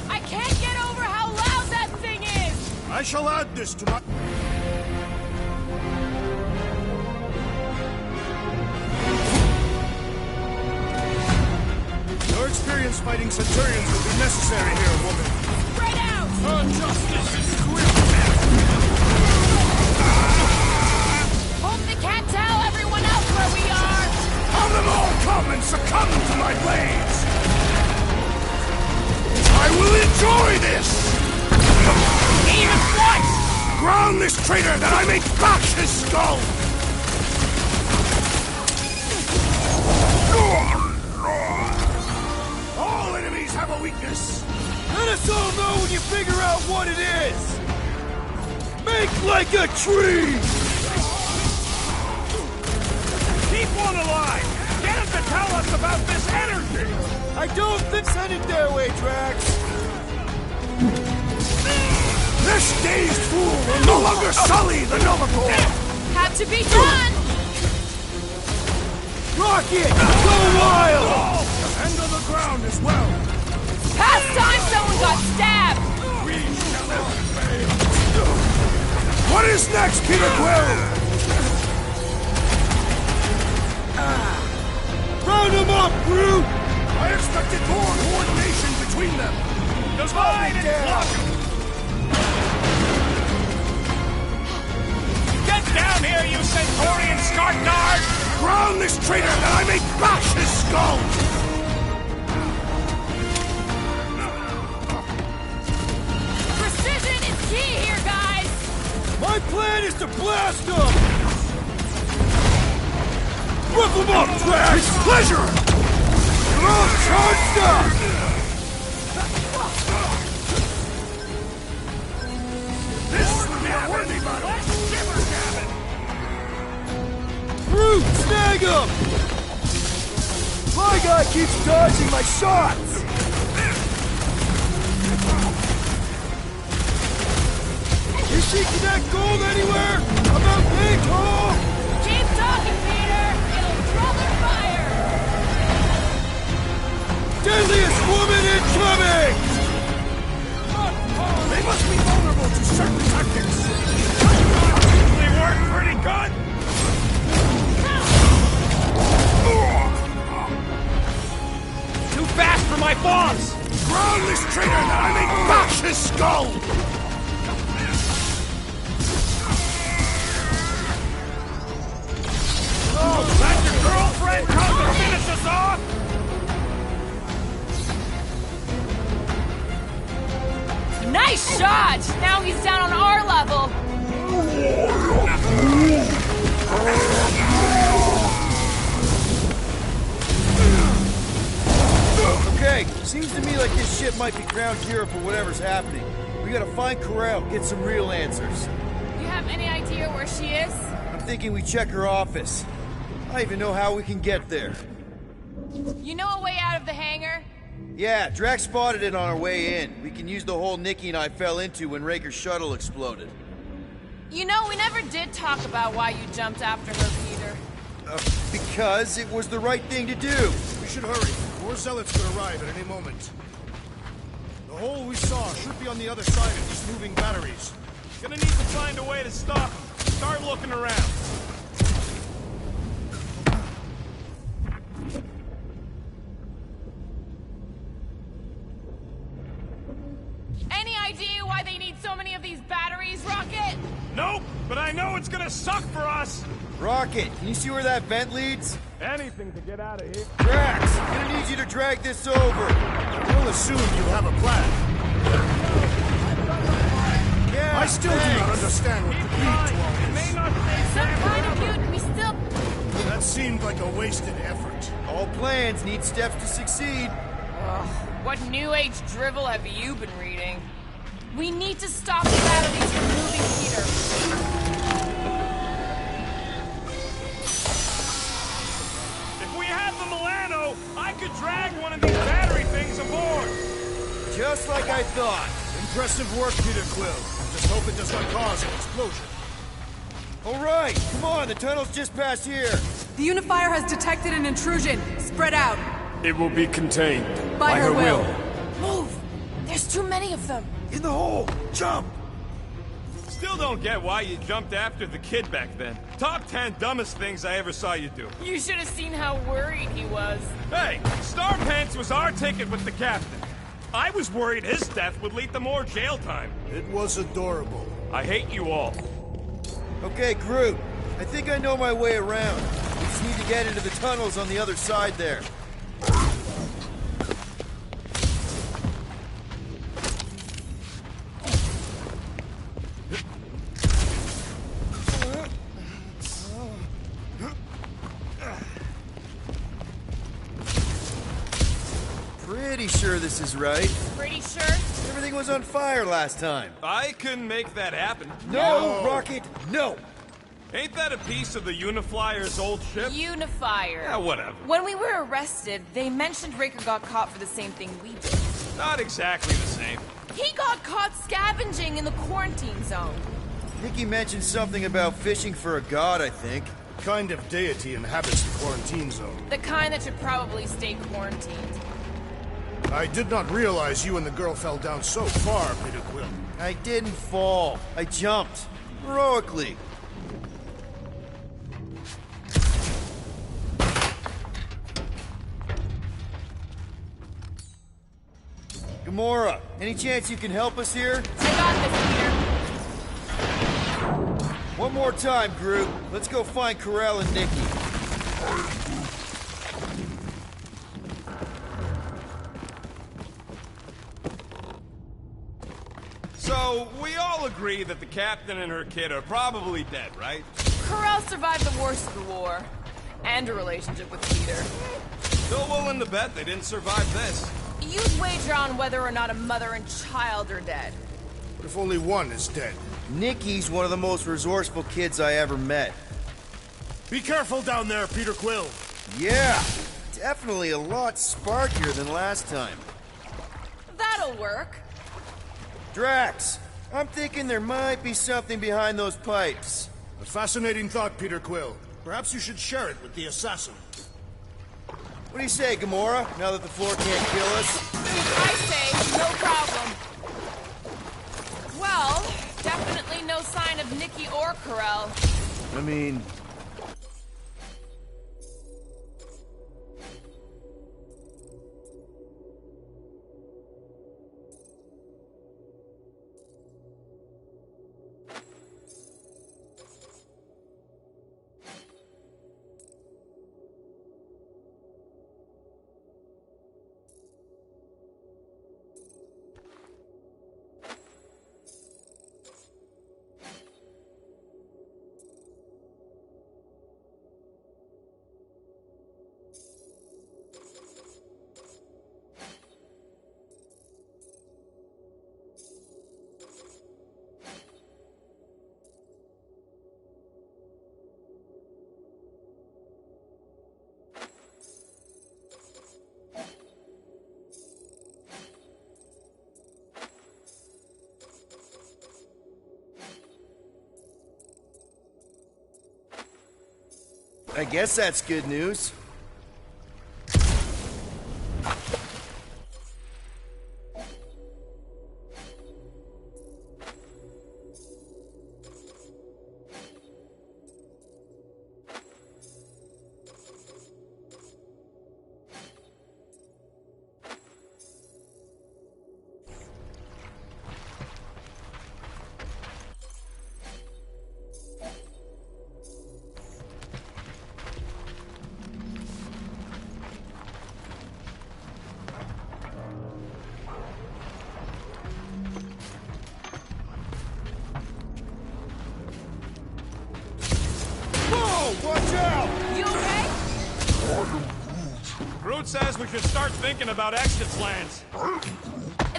I can't get over how loud that thing is! I shall add this to my... Your experience fighting Centurions will be necessary here, woman. Spread out! Justice is swift! Hope they can't tell everyone else where we are! Have them all come and succumb to my blades! I will enjoy this! Even what? Ground this traitor that I may bash his skull! All enemies have a weakness! Let us all know when you figure out what it is! Make like a tree! Keep one alive! Get him to tell us about this energy! I don't think send it their way, Drax! This dazed fool will no longer sully the Nova Corps! Have to be done! Rocket! Go wild! And on the ground as well! Past time someone got stabbed! What is next, Peter Quill? Round them up, Groot! I expected more coordination between them! Divide and block! Get down here, you Centaurian Scarf Guard! Ground this traitor that I may bash his skull! Precision is key here, guys! My plan is to blast them! Rough them up, Drax! With pleasure! You're all charged up! This would be a worthy battle! Groot, snag him! My guy keeps dodging my shots! You see that gold anywhere? About big hole! Keep talking, Peter! It'll draw their fire! Deadliest woman incoming! They must be vulnerable to certain tactics! They work pretty good! Too fast for my bombs! Ground this traitor that I may bash his skull! Oh, that your girlfriend come to finish us off? Nice shot! Now he's down on our level! Okay, seems to me like this ship might be ground zero for whatever's happening. We gotta find Corel, get some real answers. You have any idea where she is? I'm thinking we check her office. I don't even know how we can get there. You know a way out of the hangar? Yeah, Drax spotted it on our way in. We can use the hole Nikki and I fell into when Raker's shuttle exploded. You know, we never did talk about why you jumped after her, Peter. Because it was the right thing to do. should hurry. More zealots could arrive at any moment. The hole we saw should be on the other side of these moving batteries. Gonna need to find a way to stop them. Start looking around. Any idea why they need so many of these batteries, Rocket? Nope, but I know it's gonna suck for us. Rocket, can you see where that vent leads? Anything to get out of here. Drax, I'm gonna need you to drag this over. We'll assume you have a plan. Yeah, I still do not understand what could lead to all It may this. not stay Some kind of mutant, we still... That seemed like a wasted effort. All plans need steps to succeed. Ugh, what new age drivel have you been reading? We need to stop the batteries from moving Peter. If we had the Milano, I could drag one of these battery things aboard. Just like I thought. Impressive work, Peter Quill. Just hope it does not cause an explosion. All right, come on, the tunnel's just past here. The Unifier has detected an intrusion. Spread out. It will be contained. By her will. Move! There's too many of them. In the hole! Jump! Still don't get why you jumped after the kid back then. Top 10 dumbest things I ever saw you do. You should have seen how worried he was. Hey, Star Pants was our ticket with the captain. I was worried his death would lead to more jail time. It was adorable. I hate you all. Okay, Groot. I think I know my way around. We just need to get into the tunnels on the other side there. Pretty sure this is right. Pretty sure? Everything was on fire last time. I couldn't make that happen. No, Rocket, no! Ain't that a piece of the Uniflyer's old ship? Unifier. Yeah, whatever. When we were arrested, they mentioned Raker got caught for the same thing we did. Not exactly the same. He got caught scavenging in the quarantine zone. Nicky mentioned something about fishing for a god, I think. What kind of deity inhabits the quarantine zone? The kind that should probably stay quarantined. I did not realize you and the girl fell down so far, Peter Quill. I didn't fall. I jumped. Heroically. Gamora, any chance you can help us here? I got this, Peter. One more time, Groot. Let's go find Karel and Nikki. So, we all agree that the captain and her kid are probably dead, right? Karel survived the worst of the war. And a relationship with Peter. Still willing to bet they didn't survive this. You'd wager on whether or not a mother and child are dead. What if only one is dead? Nikki's one of the most resourceful kids I ever met. Be careful down there, Peter Quill. Yeah, definitely a lot sparkier than last time. That'll work. Drax, I'm thinking there might be something behind those pipes. A fascinating thought, Peter Quill. Perhaps you should share it with the assassin. What do you say, Gamora, now that the floor can't kill us? I say, no problem. Well, definitely no sign of Nikki or Karel. I mean... I guess that's good news. Groot says we should start thinking about exit plans.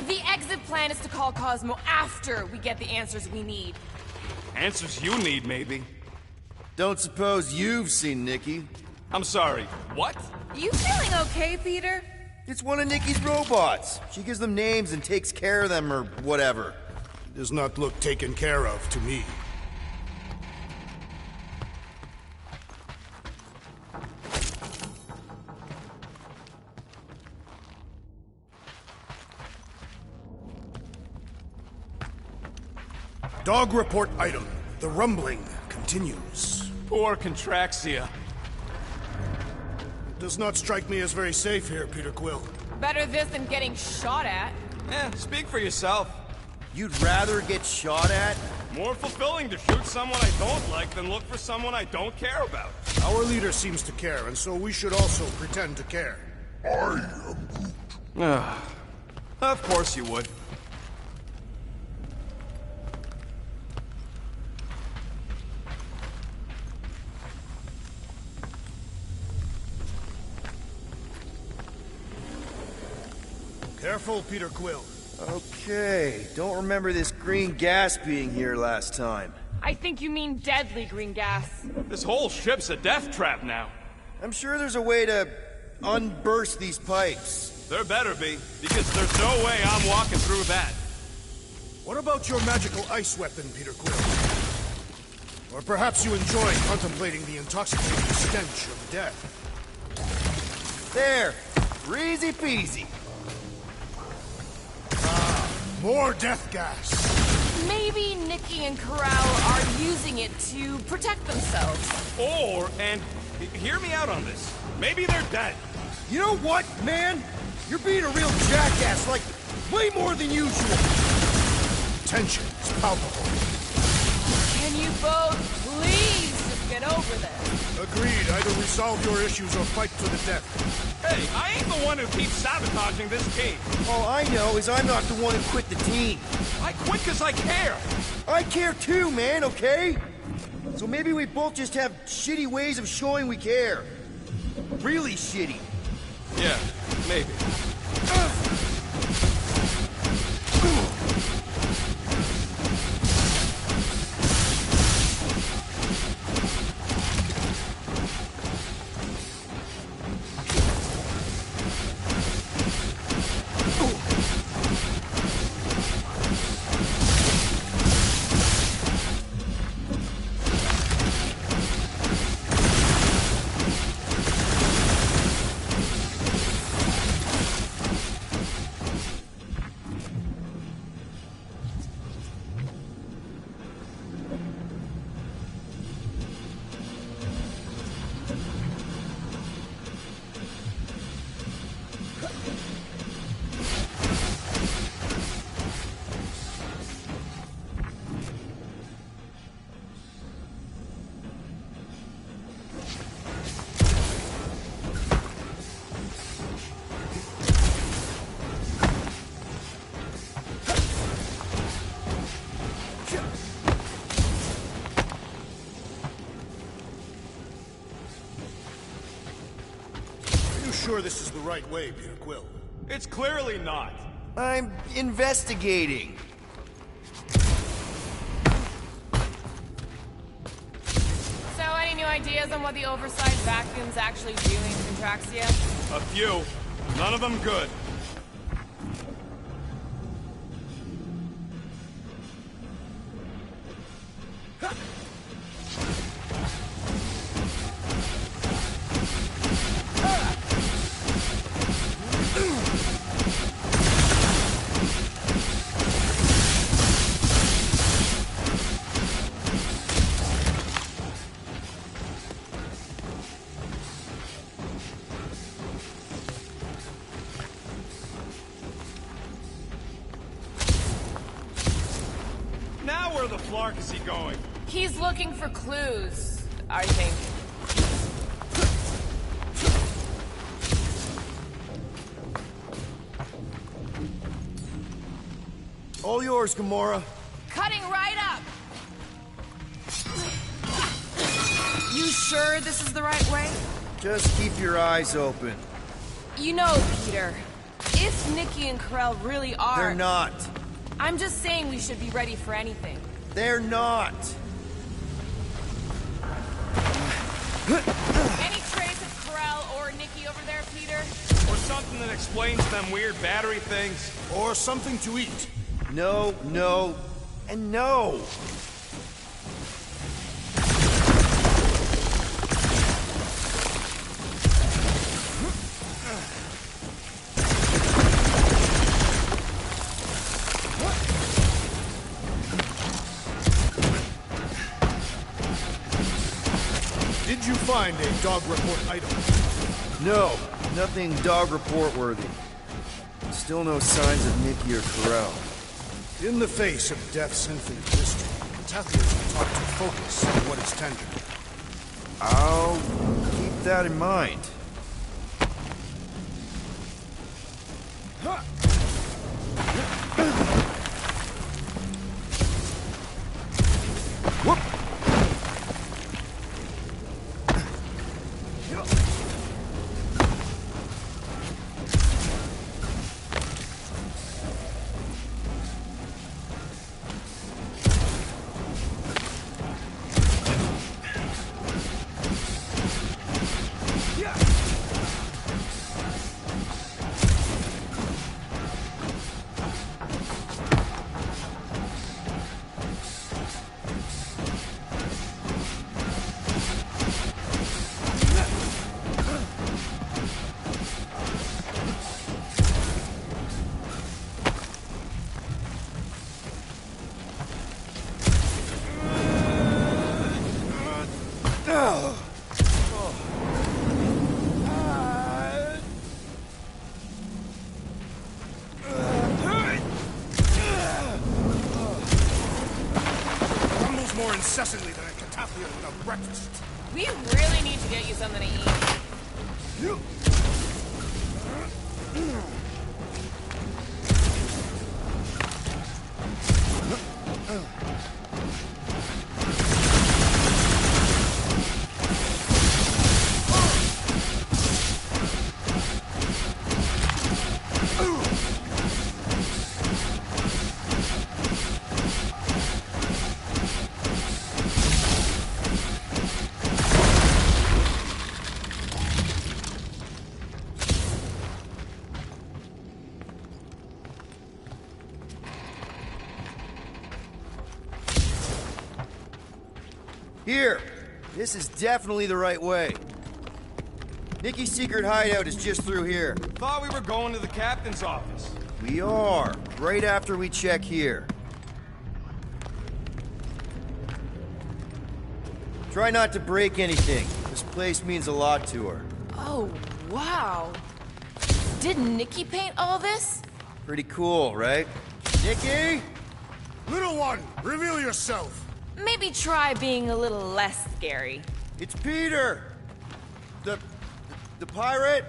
The exit plan is to call Cosmo after we get the answers we need. Answers you need, maybe. Don't suppose you've seen Nikki? I'm sorry, what? You feeling okay, Peter? It's one of Nikki's robots. She gives them names and takes care of them or whatever. Does not look taken care of to me. Dog report item. The rumbling continues. Poor Contraxia. Does not strike me as very safe here, Peter Quill. Better this than getting shot at. Speak for yourself. You'd rather get shot at? More fulfilling to shoot someone I don't like than look for someone I don't care about. Our leader seems to care, and so we should also pretend to care. I am Of course you would. Careful, Peter Quill. Okay, don't remember this green gas being here last time. I think you mean deadly green gas. This whole ship's a death trap now. I'm sure there's a way to unburst these pipes. There better be, because there's no way I'm walking through that. What about your magical ice weapon, Peter Quill? Or perhaps you enjoy contemplating the intoxicating stench of death. There! Easy peasy. More death gas. Maybe Nikki and Corral are using it to protect themselves. Or, and hear me out on this, maybe they're dead. You know what, man? You're being a real jackass, like, way more than usual. Tension is palpable. Can you both please just get over this? Agreed. Either resolve your issues or fight to the death. Hey, I ain't the one who keeps sabotaging this team. All I know is I'm not the one who quit the team. I quit because I care. I care too, man, okay? So maybe we both just have shitty ways of showing we care. Really shitty. Yeah, maybe. Sure this is the right way, Peter Quill. It's clearly not. I'm investigating. So, any new ideas on what the oversized vacuum's actually doing to Contraxia? A few. None of them good. Now where the flark is he going? He's looking for clues, I think. All yours, Gamora. Cutting right up! You sure this is the right way? Just keep your eyes open. You know, Peter, if Nikki and Corell really are... They're not. I'm just saying we should be ready for anything. They're not. Any trace of Corell or Nikki over there, Peter? Or something that explains them weird battery things. Or something to eat. No, no, and no. Did you find a dog report item? No, nothing dog report worthy. Still no signs of Nikki or Corell. In the face of death's infinite history, Tathians are taught to focus on what is tangible. I'll keep that in mind. Whoop! More incessantly than a Catathian without breakfast. We really need to get you something to eat. Here! This is definitely the right way. Nikki's secret hideout is just through here. Thought we were going to the captain's office. We are, right after we check here. Try not to break anything. This place means a lot to her. Oh, wow. Did Nikki paint all this? Pretty cool, right? Nikki? Little one, reveal yourself. Maybe try being a little less scary. It's Peter! The pirate?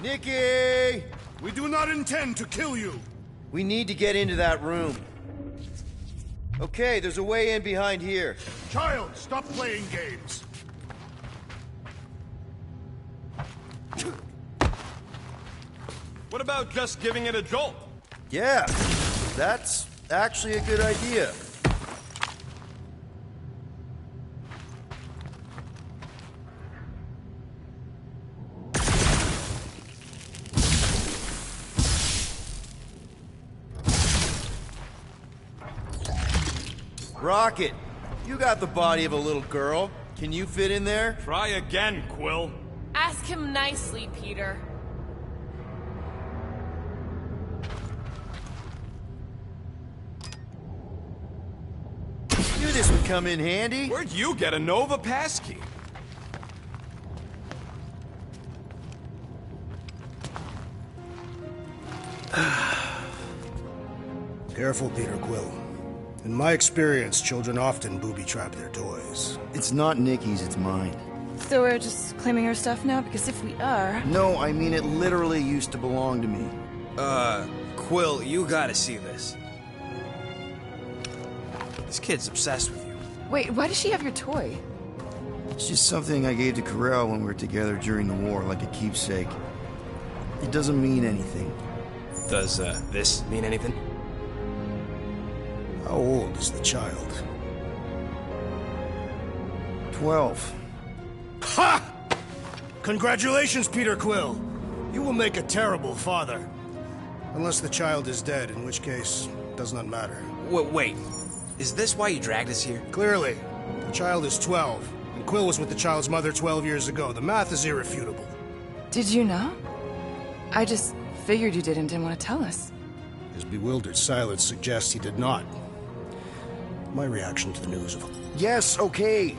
Nikki! We do not intend to kill you. We need to get into that room. Okay, there's a way in behind here. Child, stop playing games. What about just giving it a jolt? Yeah, that's actually a good idea. Rocket, you got the body of a little girl. Can you fit in there? Try again, Quill. Ask him nicely, Peter. Knew this would come in handy. Where'd you get a Nova passkey? Careful, Peter Quill. In my experience, children often booby-trap their toys. It's not Nikki's, it's mine. So we're just claiming her stuff now? Because if we are... No, I mean it literally used to belong to me. Quill, you gotta see this. This kid's obsessed with you. Wait, why does she have your toy? It's just something I gave to Corell when we were together during the war, like a keepsake. It doesn't mean anything. Does, this mean anything? How old is the child? 12. Ha! Congratulations, Peter Quill. You will make a terrible father. Unless the child is dead, in which case, it does not matter. Wait. Is this why you dragged us here? Clearly. The child is 12, and Quill was with the child's mother 12 years ago. The math is irrefutable. Did you know? I just figured you didn't want to tell us. His bewildered silence suggests he did not. My reaction to the news of... Yes, okay.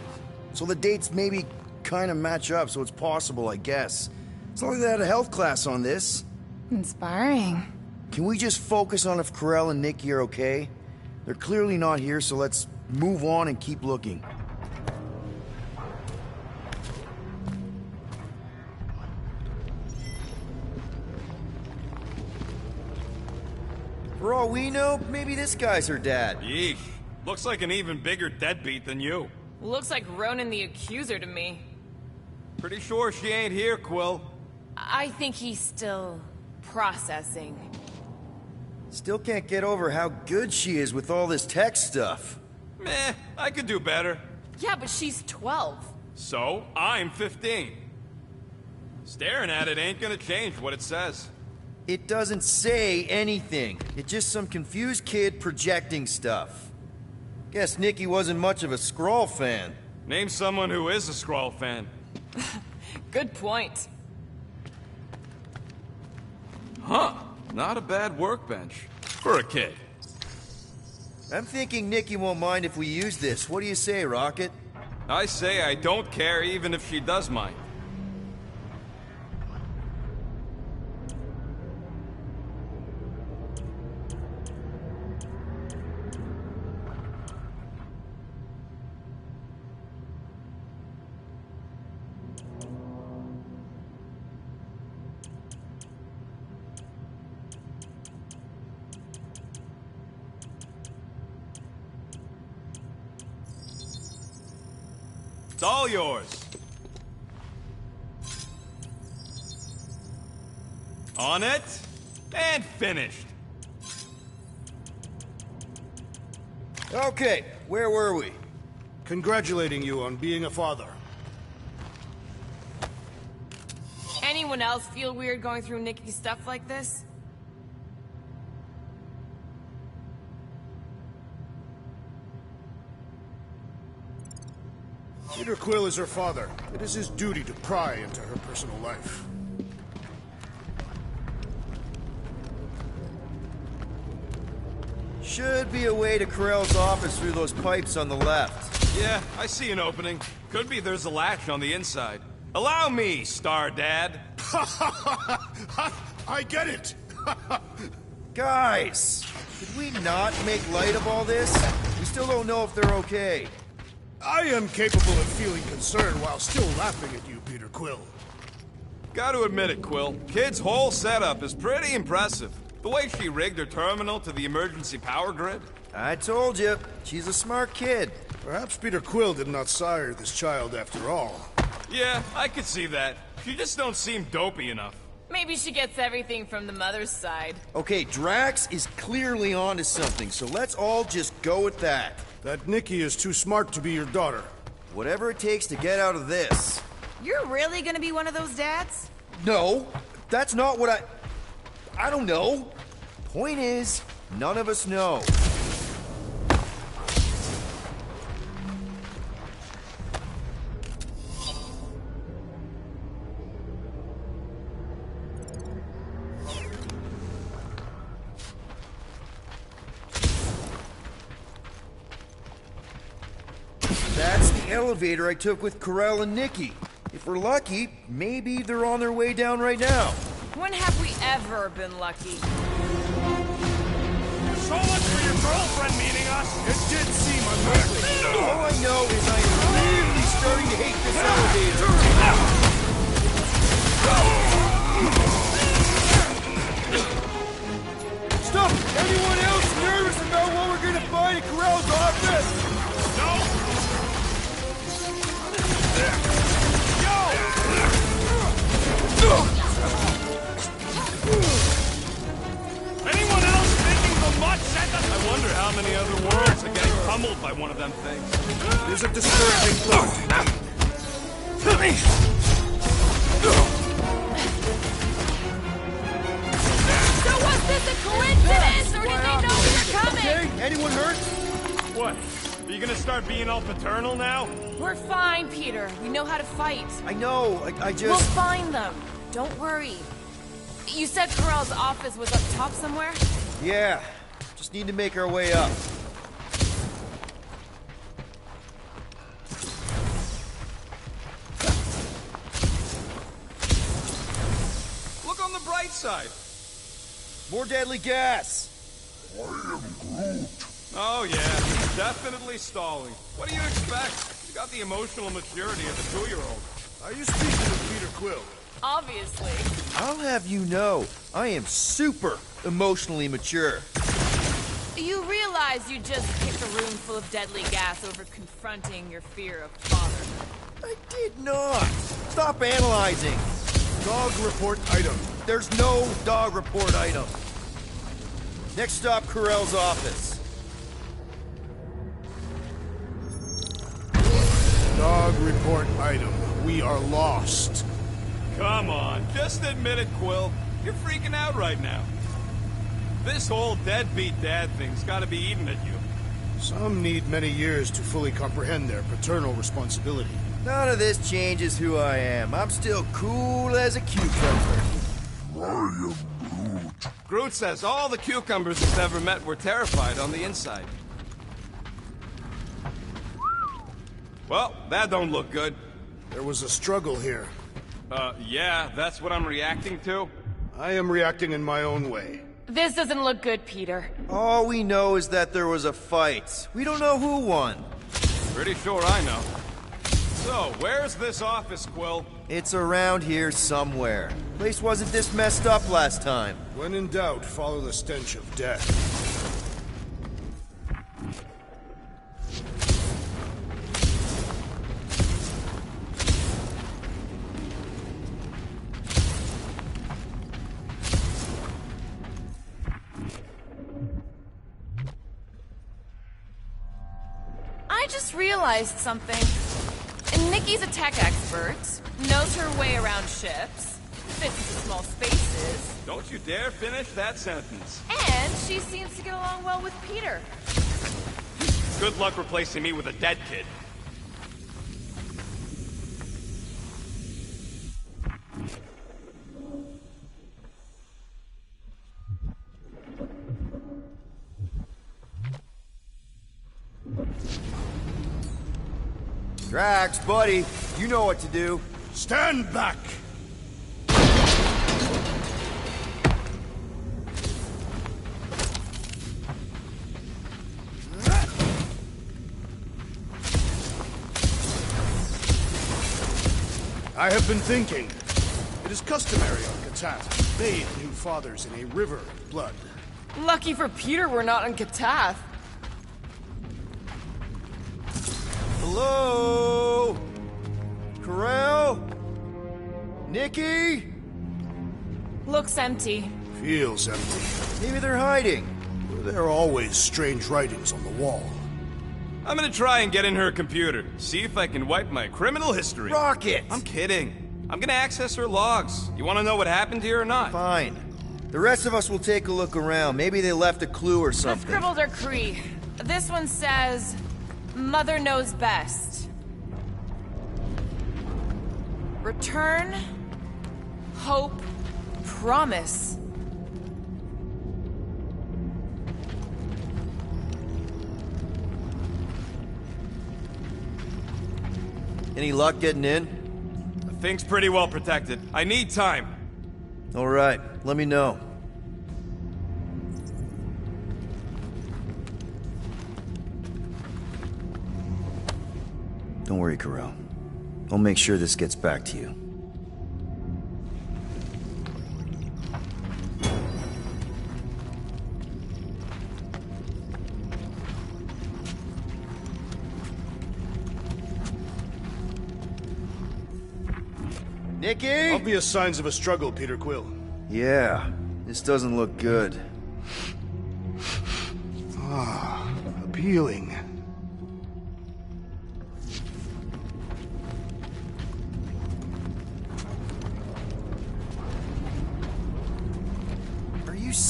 So the dates maybe kind of match up, so it's possible, I guess. It's not like they had a health class on this. Inspiring. Can we just focus on if Corell and Nikki are okay? They're clearly not here, so let's move on and keep looking. For all we know, maybe this guy's her dad. Yeesh. Looks like an even bigger deadbeat than you. Looks like Ronan the Accuser to me. Pretty sure she ain't here, Quill. I think he's still processing. Still can't get over how good she is with all this tech stuff. Meh, I could do better. Yeah, but she's 12. So, I'm 15. Staring at it ain't gonna change what it says. It doesn't say anything. It's just some confused kid projecting stuff. Guess Nikki wasn't much of a Skrull fan. Name someone who is a Skrull fan. Good point. Huh. Not a bad workbench. For a kid. I'm thinking Nikki won't mind if we use this. What do you say, Rocket? I say I don't care even if she does mind. It's all yours. On it, and finished. Okay, where were we? Congratulating you on being a father. Anyone else feel weird going through Nikki's stuff like this? Peter Quill is her father. It is his duty to pry into her personal life. Should be a way to Corell's office through those pipes on the left. Yeah, I see an opening. Could be there's a latch on the inside. Allow me, Star Dad. I get it! Guys, could we not make light of all this? We still don't know if they're okay. I am capable of feeling concern while still laughing at you, Peter Quill. Gotta admit it, Quill. Kid's whole setup is pretty impressive. The way she rigged her terminal to the emergency power grid. I told you, she's a smart kid. Perhaps Peter Quill did not sire this child after all. Yeah, I could see that. She just don't seem dopey enough. Maybe she gets everything from the mother's side. Okay, Drax is clearly onto something, so let's all just go with that. That Nikki is too smart to be your daughter. Whatever it takes to get out of this. You're really gonna be one of those dads? No, that's not what I don't know. Point is, none of us know. That's the elevator I took with Corell and Nikki. If we're lucky, maybe they're on their way down right now. When have we ever been lucky? So much for your girlfriend meeting us. It did seem unlikely. All I know is I am really starting to hate this elevator. Stop! Anyone else nervous about what we're gonna find in Corell's office? No! one of them things. It is a discouraging thought. So was this a coincidence, or did they know we were coming? Okay, anyone hurt? What? Are you gonna start being all paternal now? We're fine, Peter. We know how to fight. I know, I just... We'll find them. Don't worry. You said Corell's office was up top somewhere? Yeah, just need to make our way up. Look on the bright side. More deadly gas! I am Groot. Oh yeah, he's definitely stalling. What do you expect? You got the emotional maturity of a 2-year-old. Are you speaking of Peter Quill? Obviously. I'll have you know, I am super emotionally mature. You realize you just picked a room full of deadly gas over confronting your fear of fatherhood. I did not! Stop analyzing! Dog report item. There's no dog report item. Next stop, Corell's office. Dog report item. We are lost. Come on, just admit it, Quill. You're freaking out right now. This whole deadbeat dad thing's gotta be eating at you. Some need many years to fully comprehend their paternal responsibility. None of this changes who I am. I'm still cool as a cucumber. I am Groot. Groot says all the cucumbers he's ever met were terrified on the inside. Well, that don't look good. There was a struggle here. Yeah, that's what I'm reacting to. I am reacting in my own way. This doesn't look good, Peter. All we know is that there was a fight. We don't know who won. Pretty sure I know. So, where's this office, Quill? It's around here somewhere. Place wasn't this messed up last time. When in doubt, follow the stench of death. I just realized something. Nikki's a tech expert, knows her way around ships, fits into small spaces. Don't you dare finish that sentence. And she seems to get along well with Peter. Good luck replacing me with a dead kid. Drax, buddy, you know what to do. Stand back! I have been thinking. It is customary on Katat to bathe new fathers in a river of blood. Lucky for Peter we're not on Katath. Hello? Corell? Nikki? Looks empty. Feels empty. Maybe they're hiding. There are always strange writings on the wall. I'm gonna try and get in her computer, see if I can wipe my criminal history. Rocket! I'm kidding. I'm gonna access her logs. You wanna know what happened here or not? Fine. The rest of us will take a look around. Maybe they left a clue or The something. scribbles are Cree. This one says, Mother knows best. Return, hope, promise. Any luck getting in? The thing's pretty well protected. I need time. All right, let me know. Don't worry, Corell. I'll make sure this gets back to you. Nikki? Obvious signs of a struggle, Peter Quill. Yeah, this doesn't look good. Ah, appealing.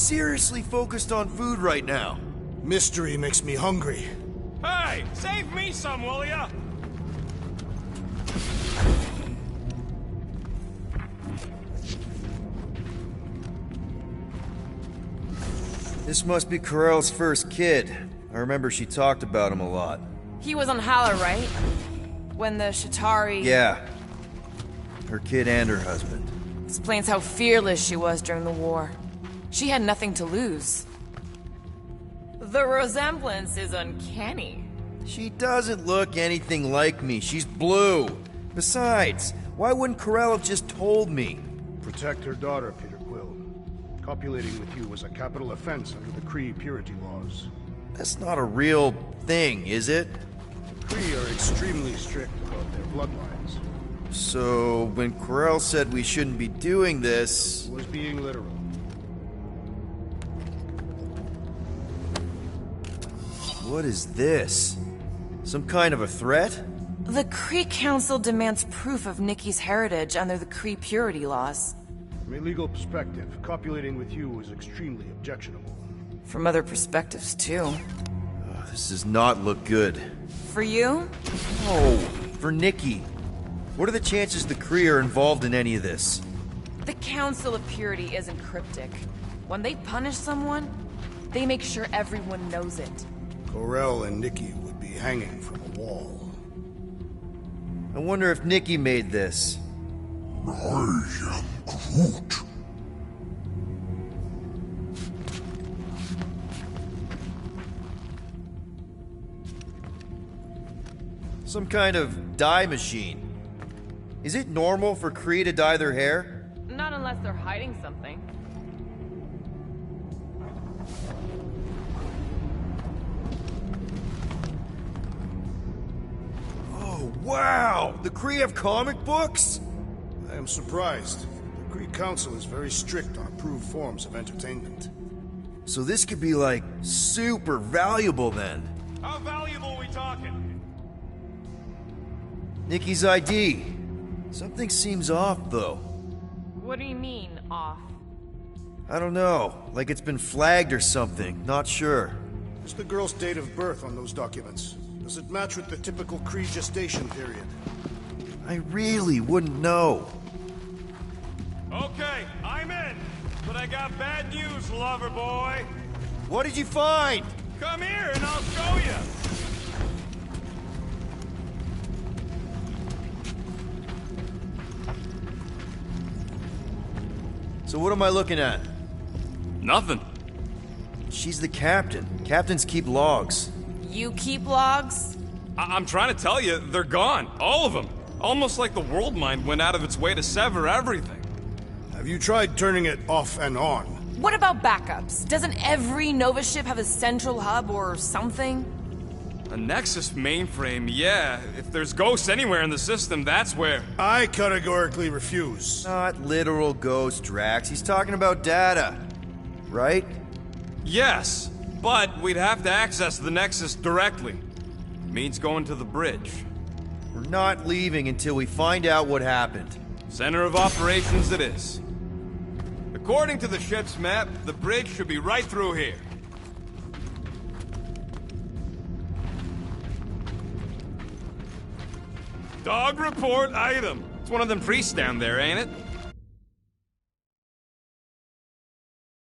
seriously focused on food right now. Mystery makes me hungry. Hey, save me some, will ya? This must be Corell's first kid. I remember she talked about him a lot. He was on Hala, right? When the Shatari... Yeah. Her kid and her husband. Explains how fearless she was during the war. She had nothing to lose. The resemblance is uncanny. She doesn't look anything like me. She's blue. Besides, why wouldn't Corell have just told me? Protect her daughter, Peter Quill. Copulating with you was a capital offense under the Kree purity laws. That's not a real thing, is it? The Kree are extremely strict about their bloodlines. So, when Corell said we shouldn't be doing this... He was being literal. What is this? Some kind of a threat? The Kree Council demands proof of Nikki's heritage under the Kree purity laws. From a legal perspective, copulating with you is extremely objectionable. From other perspectives, too. Oh, this does not look good. For you? Oh, for Nikki. What are the chances the Kree are involved in any of this? The Council of Purity isn't cryptic. When they punish someone, they make sure everyone knows it. Corell and Nikki would be hanging from a wall. I wonder if Nikki made this. I am Groot. Some kind of dye machine. Is it normal for Kree to dye their hair? Not unless they're hiding something. Oh, wow! The Kree have comic books? I am surprised. The Kree Council is very strict on approved forms of entertainment. So this could be, like, super valuable then. How valuable are we talking? Nikki's ID. Something seems off, though. What do you mean, off? I don't know. Like it's been flagged or something. Not sure. What's the girl's date of birth on those documents? Does it match with the typical Kree gestation period? I really wouldn't know. Okay, I'm in. But I got bad news, lover boy. What did you find? Come here and I'll show you. So what am I looking at? Nothing. She's the captain. Captains keep logs. You keep logs? I'm trying to tell you, they're gone. All of them. Almost like the world mind went out of its way to sever everything. Have you tried turning it off and on? What about backups? Doesn't every Nova ship have a central hub or something? A Nexus mainframe, yeah. If there's ghosts anywhere in the system, that's where... I categorically refuse. Not literal ghost, Drax. He's talking about data. Right? Yes, but we'd have to access the Nexus directly. Means going to the bridge. We're not leaving until we find out what happened. Center of operations it is. According to the ship's map, the bridge should be right through here. Dog report item. It's one of them priests down there, ain't it?